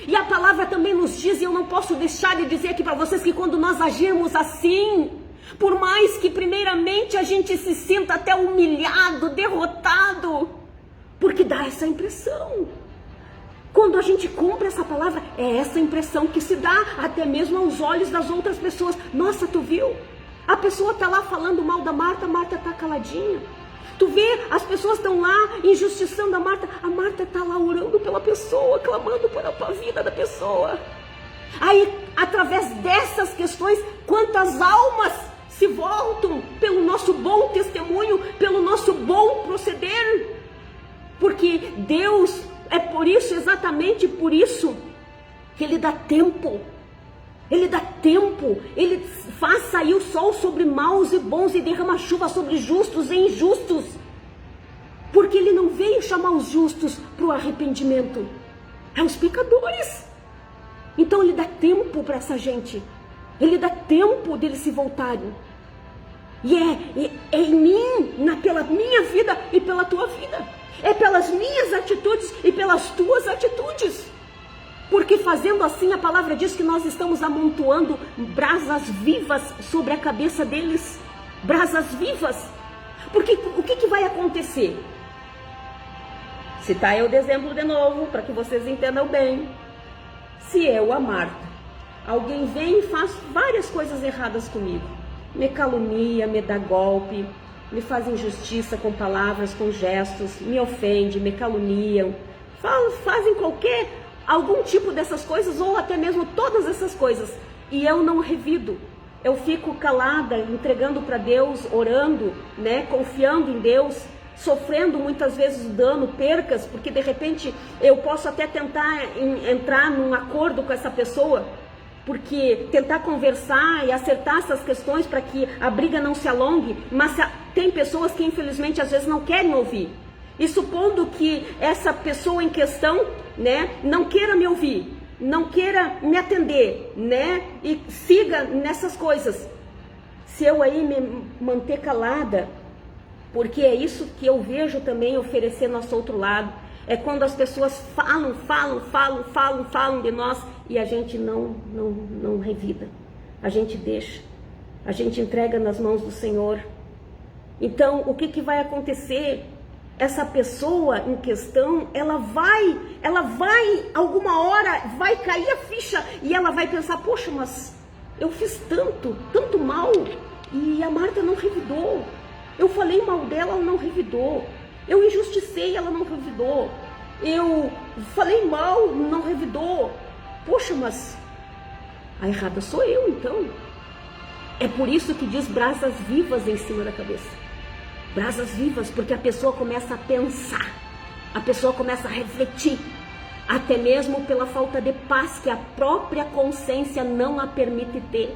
E a palavra também nos diz, e eu não posso deixar de dizer aqui para vocês, que quando nós agirmos assim, por mais que primeiramente a gente se sinta até humilhado, derrotado, porque dá essa impressão. quando a gente compra essa palavra, é essa impressão que se dá até mesmo aos olhos das outras pessoas. Nossa, tu viu? A pessoa está lá falando mal da Marta, a Marta está caladinha. Tu vê, as pessoas estão lá injustiçando a Marta está lá orando pela pessoa, clamando pela vida da pessoa. Aí, através dessas questões, quantas almas se voltam pelo nosso bom testemunho, pelo nosso bom proceder. Porque Deus, é por isso, exatamente por isso, que Ele dá tempo. Ele dá tempo, Ele faz sair o sol sobre maus e bons e derrama chuva sobre justos e injustos. Porque Ele não veio chamar os justos para o arrependimento, é os pecadores. Então Ele dá tempo para essa gente, Ele dá tempo deles se voltarem. E é em mim, pela minha vida e pela tua vida. É pelas minhas atitudes e pelas tuas atitudes. Porque fazendo assim, a palavra diz que nós estamos amontoando brasas vivas sobre a cabeça deles. Brasas vivas. Porque o que vai acontecer? Citar eu de exemplo de novo, para que vocês entendam bem. Se eu, a Marta, alguém vem e faz várias coisas erradas comigo. Me calunia, me dá golpe, me faz injustiça com palavras, com gestos, me ofende, me caluniam, fazem algum tipo dessas coisas, ou até mesmo todas essas coisas, e eu não revido. Eu fico calada, entregando para Deus, orando, né, confiando em Deus, sofrendo muitas vezes dano, percas, porque de repente eu posso até tentar entrar num acordo com essa pessoa, porque tentar conversar e acertar essas questões para que a briga não se alongue, mas tem pessoas que infelizmente às vezes não querem ouvir. E supondo que essa pessoa em questão, né, não queira me ouvir, não queira me atender, né, e siga nessas coisas, se eu aí me manter calada, porque é isso que eu vejo também oferecer nosso outro lado, é quando as pessoas falam de nós e a gente não revida, a gente deixa, a gente entrega nas mãos do Senhor. Então, o que vai acontecer? Essa pessoa em questão, ela vai, alguma hora, vai cair a ficha e ela vai pensar, poxa, mas eu fiz tanto mal e a Marta não revidou. Eu falei mal dela, ela não revidou. Eu injusticei, ela não revidou. Eu falei mal, não revidou. Poxa, mas a errada sou eu, então. É por isso que diz brasas vivas em cima da cabeça. Brasas vivas, porque a pessoa começa a pensar, a pessoa começa a refletir, até mesmo pela falta de paz que a própria consciência não a permite ter.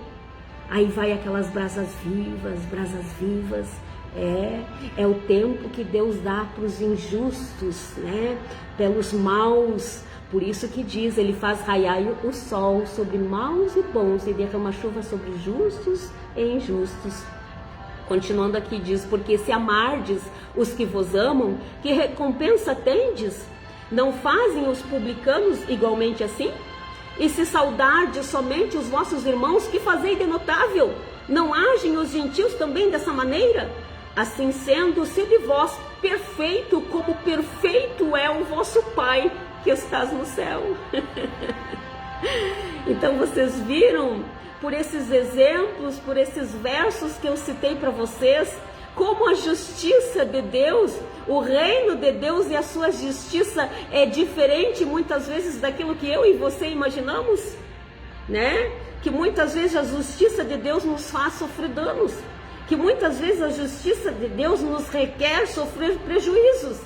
Aí vai aquelas brasas vivas, é o tempo que Deus dá para os injustos, né? Pelos maus. Por isso que diz, Ele faz raiar o sol sobre maus e bons e derrama chuva sobre justos e injustos. Continuando aqui diz, porque se amardes os que vos amam, que recompensa tendes? Não fazem os publicanos igualmente assim? E se saudardes somente os vossos irmãos, que fazei de notável? Não agem os gentios também dessa maneira? Assim sendo, sede vós perfeito, como perfeito é o vosso Pai que estás no céu. Então vocês viram, por esses exemplos, por esses versos que eu citei para vocês, como a justiça de Deus, o reino de Deus e a sua justiça é diferente muitas vezes daquilo que eu e você imaginamos, né? Que muitas vezes a justiça de Deus nos faz sofrer danos, que muitas vezes a justiça de Deus nos requer sofrer prejuízos,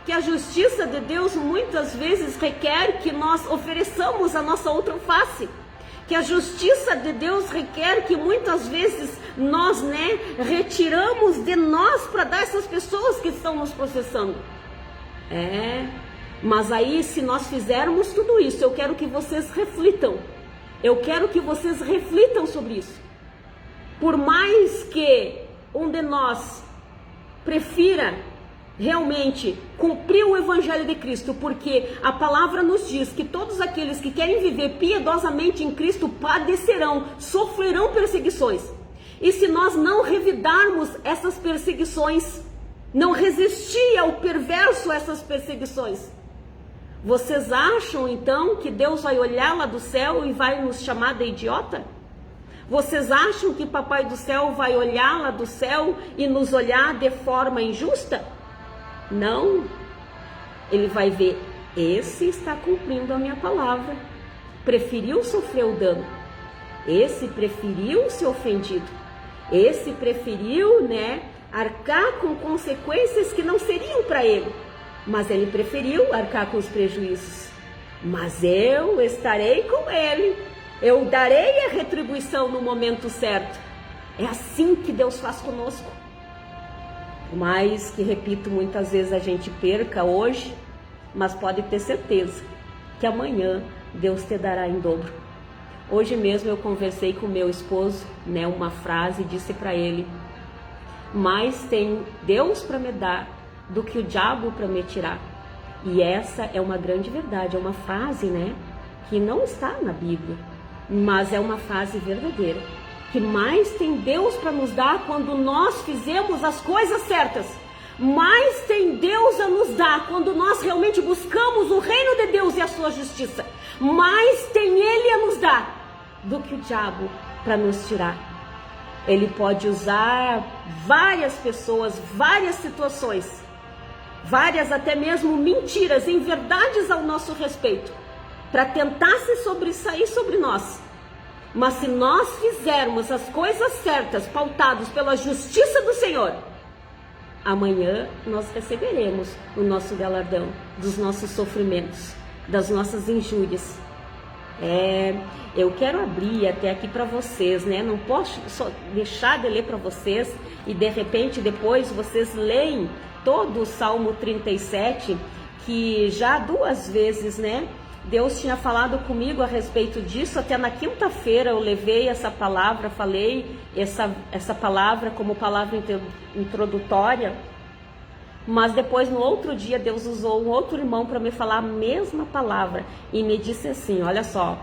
que a justiça de Deus muitas vezes requer que nós ofereçamos a nossa outra face, que a justiça de Deus requer que muitas vezes nós, né, retiramos de nós para dar a essas pessoas que estão nos processando. Mas aí, se nós fizermos tudo isso, eu quero que vocês reflitam. Eu quero que vocês reflitam sobre isso. Por mais que um de nós prefira realmente cumprir o Evangelho de Cristo, porque a palavra nos diz que todos aqueles que querem viver piedosamente em Cristo padecerão, sofrerão perseguições. E se nós não revidarmos essas perseguições, não resistir ao perverso essas perseguições, Vocês acham então que Deus vai olhar lá do céu e vai nos chamar de idiota? Vocês acham que Papai do céu vai olhar lá do céu e nos olhar de forma injusta? Não. Ele vai ver, esse está cumprindo a minha palavra. Preferiu sofrer o dano. Esse preferiu ser ofendido. Esse preferiu, arcar com consequências que não seriam para ele. Mas ele preferiu arcar com os prejuízos. Mas eu estarei com ele. Eu darei a retribuição no momento certo. É assim que Deus faz conosco. Por mais que, repito, muitas vezes a gente perca hoje, mas pode ter certeza que amanhã Deus te dará em dobro. Hoje mesmo eu conversei com meu esposo, uma frase, disse para ele: mais tem Deus para me dar do que o diabo para me tirar. E essa é uma grande verdade, é uma frase, que não está na Bíblia, mas é uma frase verdadeira. Que mais tem Deus para nos dar quando nós fizemos as coisas certas. Mais tem Deus a nos dar quando nós realmente buscamos o reino de Deus e a sua justiça. Mais tem Ele a nos dar do que o diabo para nos tirar. Ele pode usar várias pessoas, várias situações, várias até mesmo mentiras, inverdades ao nosso respeito, para tentar se sobressair sobre nós. Mas se nós fizermos as coisas certas, pautados pela justiça do Senhor, amanhã nós receberemos o nosso galardão dos nossos sofrimentos, das nossas injúrias. Eu quero abrir até aqui para vocês, não posso só deixar de ler para vocês e de repente depois vocês leem todo o Salmo 37, que já 2 vezes, Deus tinha falado comigo a respeito disso. Até na quinta-feira eu levei essa palavra, falei essa palavra como palavra introdutória, mas depois no outro dia Deus usou um outro irmão para me falar a mesma palavra e me disse assim: olha só,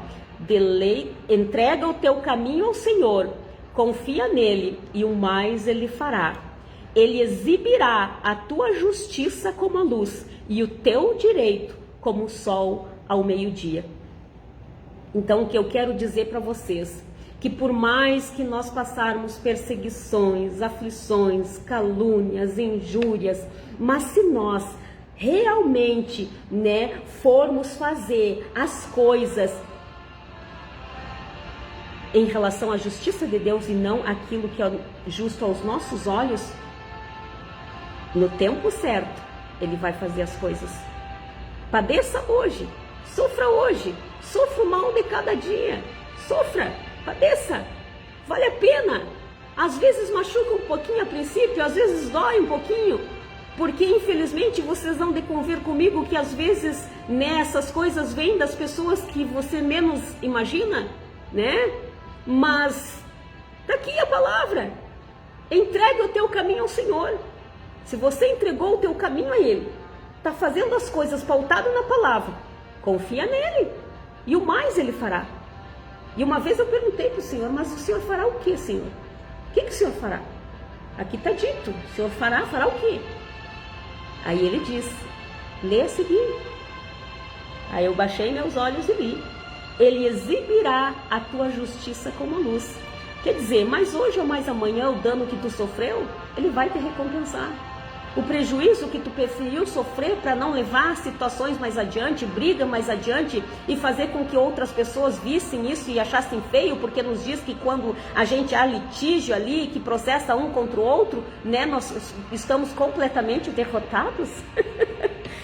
entrega o teu caminho ao Senhor, confia nele e o mais ele fará. Ele exibirá a tua justiça como a luz e o teu direito como o sol ao meio-dia. Então, o que eu quero dizer para vocês, que por mais que nós passarmos perseguições, aflições, calúnias, injúrias, mas se nós realmente, formos fazer as coisas em relação à justiça de Deus e não aquilo que é justo aos nossos olhos, no tempo certo, Ele vai fazer as coisas. Padeça hoje. Sofra hoje, sofra o mal de cada dia, sofra, padeça, vale a pena. Às vezes machuca um pouquinho a princípio, às vezes dói um pouquinho, porque infelizmente vocês vão de convir comigo que às vezes essas coisas vêm das pessoas que você menos imagina, mas tá aqui a palavra: entregue o teu caminho ao Senhor. Se você entregou o teu caminho a Ele, tá fazendo as coisas pautado na palavra, confia nele e o mais ele fará. E uma vez eu perguntei para o Senhor: mas o Senhor fará o que, Senhor? O que o Senhor fará? Aqui está dito, o Senhor fará o quê? Aí ele disse: lê a seguir. Aí eu baixei meus olhos e li: ele exibirá a tua justiça como a luz. Quer dizer, mas hoje ou mais amanhã o dano que tu sofreu, ele vai te recompensar. O prejuízo que tu preferiu sofrer para não levar situações mais adiante, briga mais adiante e fazer com que outras pessoas vissem isso e achassem feio, porque nos diz que quando a gente há litígio ali, que processa um contra o outro, nós estamos completamente derrotados.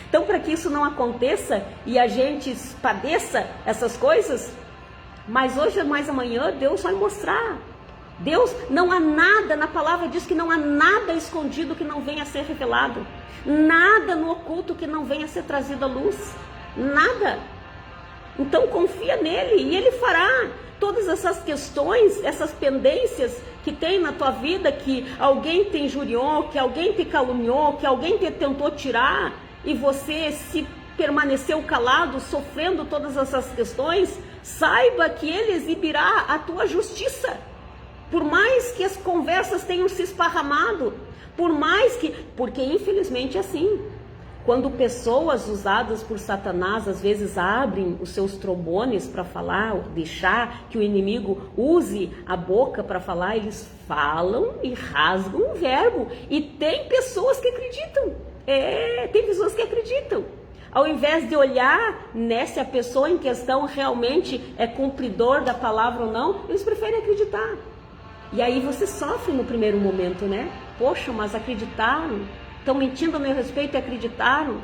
Então, para que isso não aconteça e a gente padeça essas coisas, mas hoje mais amanhã Deus vai mostrar. Deus, não há nada, na palavra diz que não há nada escondido que não venha a ser revelado, nada no oculto que não venha a ser trazido à luz, nada. Então confia nele e ele fará. Todas essas questões, essas pendências que tem na tua vida, que alguém te injuriou, que alguém te caluniou, que alguém te tentou tirar e você se permaneceu calado, sofrendo todas essas questões, saiba que ele exibirá a tua justiça. Por mais que as conversas tenham se esparramado, porque infelizmente é assim. Quando pessoas usadas por Satanás às vezes abrem os seus trombones para falar, ou deixar que o inimigo use a boca para falar, eles falam e rasgam o verbo. E tem pessoas que acreditam. Tem pessoas que acreditam. Ao invés de olhar, né, se a pessoa em questão realmente é cumpridor da palavra ou não, eles preferem acreditar. E aí você sofre no primeiro momento, né? Poxa, mas acreditaram. Estão mentindo a meu respeito e acreditaram.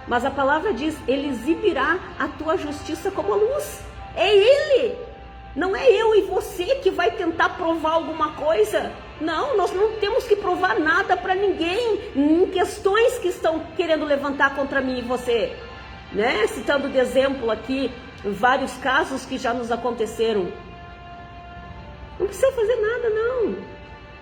Mas a palavra diz, ele exibirá a tua justiça como a luz. É ele. Não é eu e você que vai tentar provar alguma coisa. Não, nós não temos que provar nada para ninguém em questões que estão querendo levantar contra mim e você. Né? Citando de exemplo aqui vários casos que já nos aconteceram. Não precisa fazer nada, não.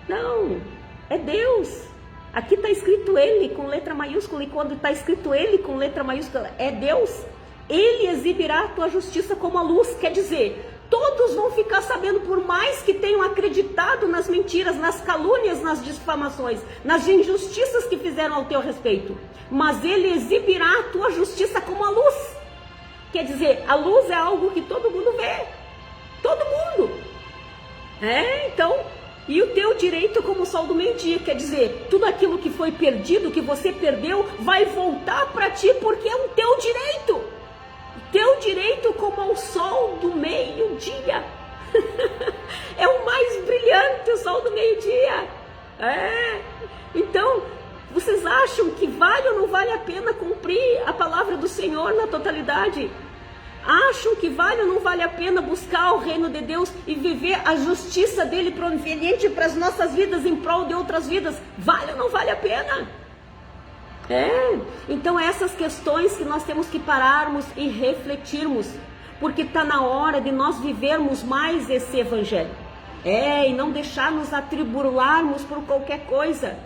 Não, é Deus. Aqui está escrito ele com letra maiúscula, e quando está escrito ele com letra maiúscula, é Deus. Ele exibirá a tua justiça como a luz. Quer dizer, todos vão ficar sabendo, por mais que tenham acreditado nas mentiras, nas calúnias, nas difamações, nas injustiças que fizeram ao teu respeito. Mas ele exibirá a tua justiça como a luz. Quer dizer, a luz é algo que todo mundo vê. Todo mundo. Então... E o teu direito como o sol do meio-dia, quer dizer, tudo aquilo que foi perdido, que você perdeu, vai voltar para ti, porque é o teu direito. O teu direito como o sol do meio-dia. É o mais brilhante, o sol do meio-dia. Então, vocês acham que vale ou não vale a pena cumprir a palavra do Senhor na totalidade? Acham que vale ou não vale a pena buscar o reino de Deus e viver a justiça dele proveniente para as nossas vidas em prol de outras vidas? Vale ou não vale a pena? Então essas questões que nós temos que pararmos e refletirmos, porque está na hora de nós vivermos mais esse evangelho. E não deixar nos atribularmos por qualquer coisa.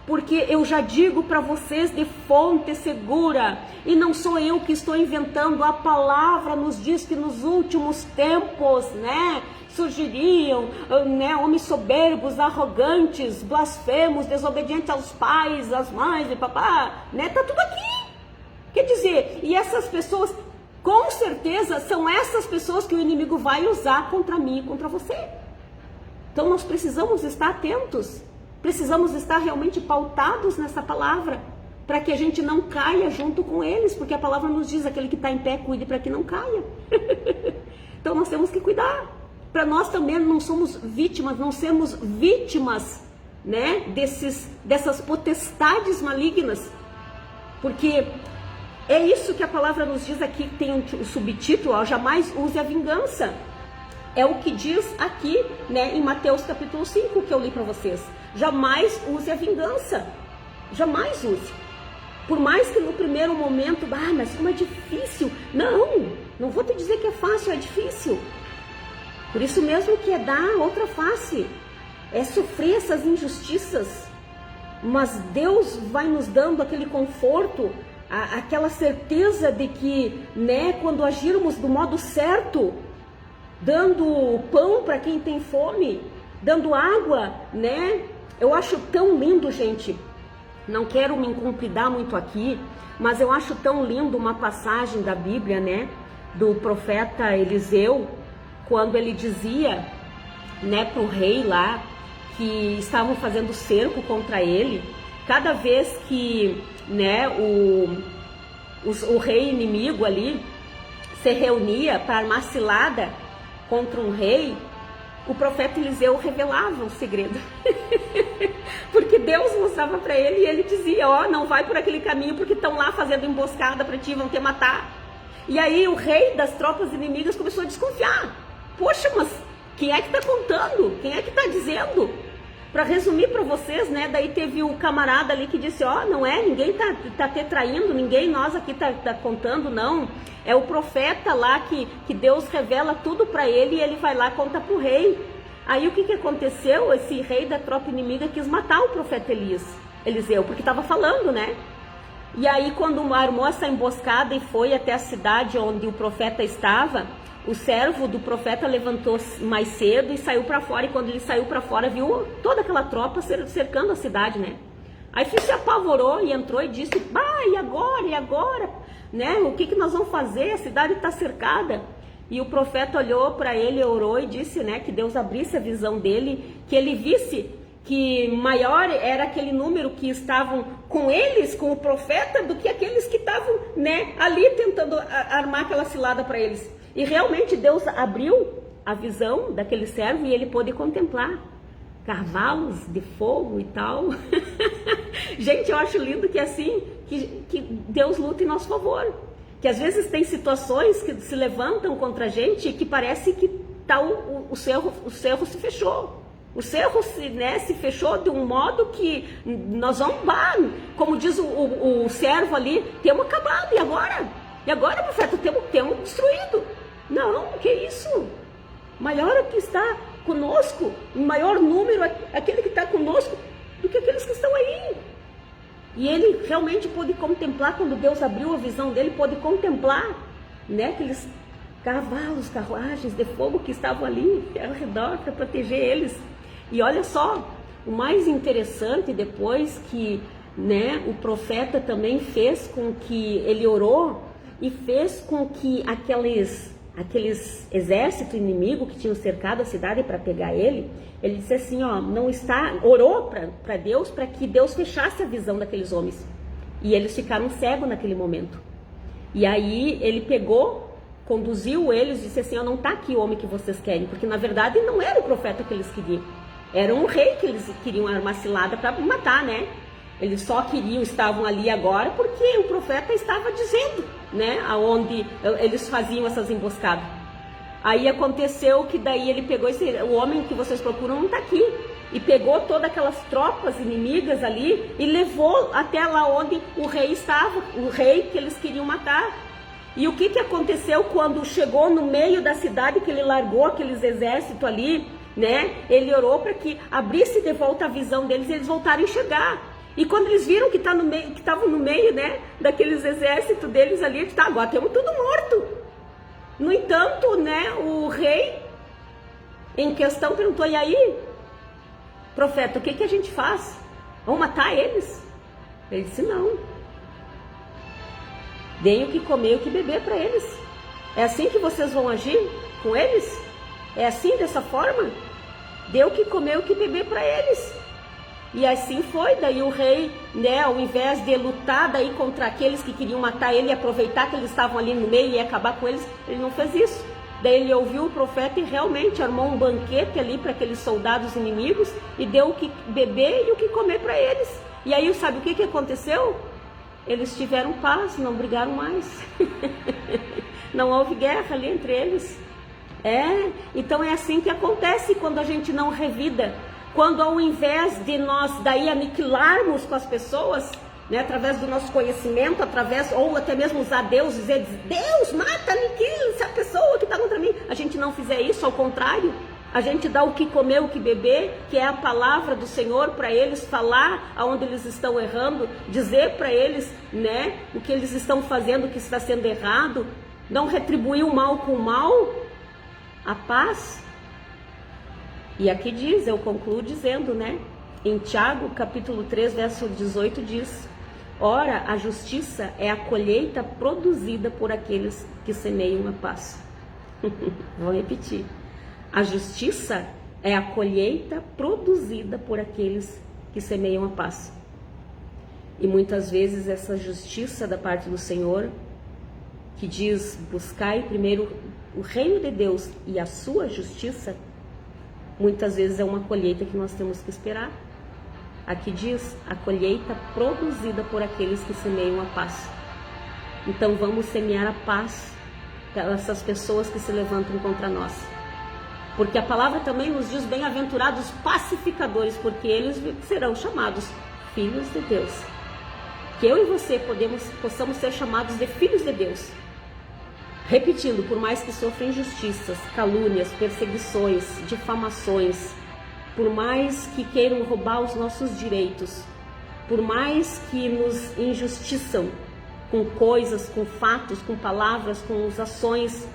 Porque eu já digo para vocês de fonte segura, e não sou eu que estou inventando, a palavra nos diz que nos últimos tempos, né, surgiriam, né, homens soberbos, arrogantes, blasfemos, desobedientes aos pais, às mães e papá, né, tá tudo aqui. Quer dizer, e essas pessoas, com certeza, são essas pessoas que o inimigo vai usar contra mim e contra você. Então nós precisamos estar atentos. Precisamos estar realmente pautados nessa palavra, para que a gente não caia junto com eles, porque a palavra nos diz, aquele que está em pé, cuide para que não caia. Então nós temos que cuidar, para nós também não somos vítimas, não sermos vítimas, né, dessas potestades malignas, porque é isso que a palavra nos diz aqui, que tem um subtítulo, jamais use a vingança. É o que diz aqui, né, em Mateus capítulo 5, que eu li para vocês. Jamais use a vingança. Jamais use. Por mais que no primeiro momento, mas como é difícil. Não vou te dizer que é fácil, é difícil. Por isso mesmo que é dar outra face. É sofrer essas injustiças. Mas Deus vai nos dando aquele conforto, aquela certeza de que, né, quando agirmos do modo certo, dando pão para quem tem fome, dando água, né? Eu acho tão lindo, gente, não quero me incumpridar muito aqui, mas eu acho tão lindo uma passagem da Bíblia, né, do profeta Eliseu, quando ele dizia, né, para o rei lá, que estavam fazendo cerco contra ele, cada vez que, né, o rei inimigo ali se reunia para armar cilada contra um rei, o profeta Eliseu revelava o segredo. Porque Deus mostrava para ele e ele dizia, não vai por aquele caminho porque estão lá fazendo emboscada para ti, vão te matar. E aí o rei das tropas inimigas começou a desconfiar. Poxa, mas quem é que está contando? Quem é que está dizendo? Para resumir para vocês, né, daí teve o camarada ali que disse, não é, ninguém tá te traindo, ninguém, nós aqui tá contando, não. É o profeta lá que Deus revela tudo para ele e ele vai lá e conta pro rei. Aí o que aconteceu? Esse rei da tropa inimiga quis matar o profeta Eliseu, porque estava falando, né? E aí quando armou essa emboscada e foi até a cidade onde o profeta estava, o servo do profeta levantou mais cedo e saiu para fora, e quando ele saiu para fora viu toda aquela tropa cercando a cidade, né? Aí se apavorou e entrou e disse, e agora, e agora? Né? O que nós vamos fazer? A cidade está cercada. E o profeta olhou para ele, orou e disse, né, que Deus abrisse a visão dele, que ele visse que maior era aquele número que estavam com eles, com o profeta, do que aqueles que estavam, né, ali tentando armar aquela cilada para eles. E realmente Deus abriu a visão daquele servo e ele pôde contemplar cavalos de fogo e tal. Gente, eu acho lindo que assim, que Deus luta em nosso favor. Que às vezes tem situações que se levantam contra a gente e que parece que tá o cerro se fechou. O cerro se fechou de um modo que nós vamos, como diz o servo ali, temos acabado, e agora? E agora, profeta, temos destruído. Não, que isso? Maior é que está conosco, em maior número, aquele que está conosco, do que aqueles que estão aí. E ele realmente pôde contemplar, quando Deus abriu a visão dele, pôde contemplar, né, aqueles cavalos, carruagens de fogo que estavam ali ao redor para proteger eles. E olha só, o mais interessante depois que, né, o profeta também fez com que ele orou e fez com que aqueles exércitos inimigos que tinham cercado a cidade para pegar ele disse assim, orou para Deus, para que Deus fechasse a visão daqueles homens. E eles ficaram cegos naquele momento. E aí ele pegou, conduziu eles e disse assim, não está aqui o homem que vocês querem, porque na verdade não era o profeta que eles queriam. Era um rei que eles queriam armar cilada para matar, né? Eles só estavam ali agora porque o profeta estava dizendo, né, aonde eles faziam essas emboscadas. Aí aconteceu que daí ele pegou o homem que vocês procuram não está aqui. E pegou todas aquelas tropas inimigas ali e levou até lá onde o rei estava, o rei que eles queriam matar. E o que aconteceu quando chegou no meio da cidade, que ele largou aqueles exércitos ali, né? Ele orou para que abrisse de volta a visão deles e eles voltaram a enxergar. E quando eles viram que estavam no meio, né, daqueles exércitos deles ali, eles agora temos tudo morto. No entanto, né, o rei em questão perguntou, e aí, profeta, o que a gente faz? Vamos matar eles? Ele disse, não. Deem o que comer e o que beber para eles. É assim que vocês vão agir com eles? É assim, dessa forma? Dê o que comer e o que beber para eles. E assim foi. Daí o rei, né, ao invés de lutar daí contra aqueles que queriam matar ele e aproveitar que eles estavam ali no meio e acabar com eles, ele não fez isso. Daí ele ouviu o profeta e realmente armou um banquete ali para aqueles soldados inimigos e deu o que beber e o que comer para eles. E aí sabe o que aconteceu? Eles tiveram paz, não brigaram mais. Não houve guerra ali entre eles. Então é assim que acontece quando a gente não revida. Quando ao invés de nós daí aniquilarmos com as pessoas, né, através do nosso conhecimento, ou até mesmo usar Deus, dizer, Deus, mata, aniquila essa pessoa que está contra mim. A gente não fizer isso, ao contrário, a gente dá o que comer, o que beber, que é a palavra do Senhor para eles, falar aonde eles estão errando, dizer para eles, né, o que eles estão fazendo, o que está sendo errado, não retribuir o mal com o mal, a paz. E aqui diz, eu concluo dizendo, né, em Tiago, capítulo 3, verso 18, diz, ora, a justiça é a colheita produzida por aqueles que semeiam a paz. Vou repetir. A justiça é a colheita produzida por aqueles que semeiam a paz. E muitas vezes essa justiça da parte do Senhor, que diz, buscai primeiro o reino de Deus e a sua justiça, muitas vezes é uma colheita que nós temos que esperar. Aqui diz, a colheita produzida por aqueles que semeiam a paz. Então vamos semear a paz para essas pessoas que se levantam contra nós. Porque a palavra também nos diz, bem-aventurados pacificadores, porque eles serão chamados filhos de Deus. Que eu e você possamos ser chamados de filhos de Deus. Repetindo, por mais que sofram injustiças, calúnias, perseguições, difamações, por mais que queiram roubar os nossos direitos, por mais que nos injustiçam com coisas, com fatos, com palavras, com ações,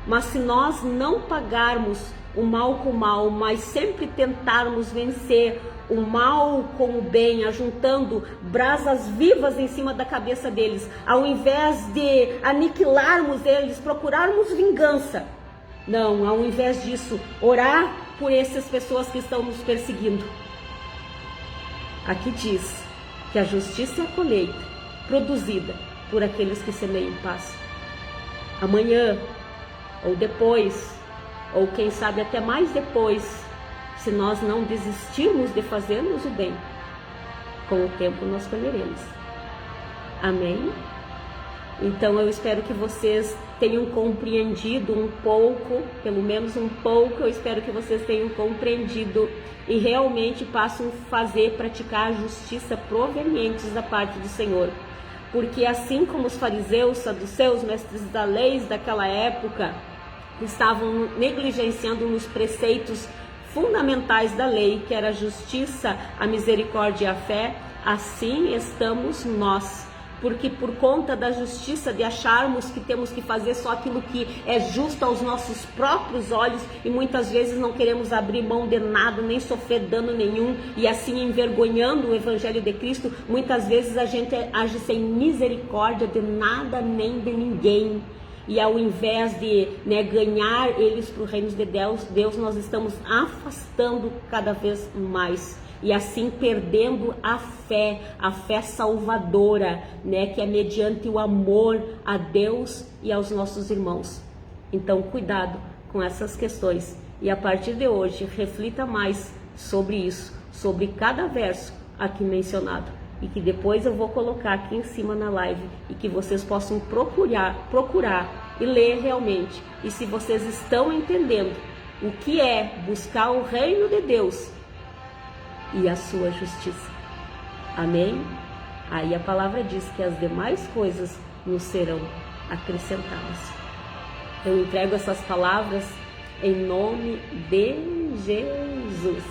mas se nós não pagarmos o mal com o mal, mas sempre tentarmos vencer o mal com o bem, ajuntando brasas vivas em cima da cabeça deles, ao invés de aniquilarmos eles, procurarmos vingança. Não, ao invés disso, orar por essas pessoas que estão nos perseguindo. Aqui diz que a justiça é a colheita produzida por aqueles que semeiam paz. Amanhã, ou depois, ou quem sabe até mais depois, se nós não desistirmos de fazermos o bem, com o tempo nós colheremos. Amém? Então eu espero que vocês tenham compreendido um pouco, pelo menos um pouco, eu espero que vocês tenham compreendido e realmente passam a praticar a justiça provenientes da parte do Senhor. Porque assim como os fariseus, saduceus, mestres da lei daquela época, estavam negligenciando nos preceitos fundamentais da lei, que era a justiça, a misericórdia e a fé, assim estamos nós. Porque por conta da justiça, de acharmos que temos que fazer só aquilo que é justo aos nossos próprios olhos, e muitas vezes não queremos abrir mão de nada, nem sofrer dano nenhum, e assim envergonhando o Evangelho de Cristo, muitas vezes a gente age sem misericórdia de nada nem de ninguém. E ao invés de ganhar eles para o reino de Deus, nós estamos afastando cada vez mais. E assim perdendo a fé salvadora, que é mediante o amor a Deus e aos nossos irmãos. Então, cuidado com essas questões. E a partir de hoje, reflita mais sobre isso, sobre cada verso aqui mencionado. E que depois eu vou colocar aqui em cima na live, e que vocês possam procurar e ler realmente. E se vocês estão entendendo o que é buscar o reino de Deus e a sua justiça. Amém? Aí a palavra diz que as demais coisas nos serão acrescentadas. Eu entrego essas palavras em nome de Jesus.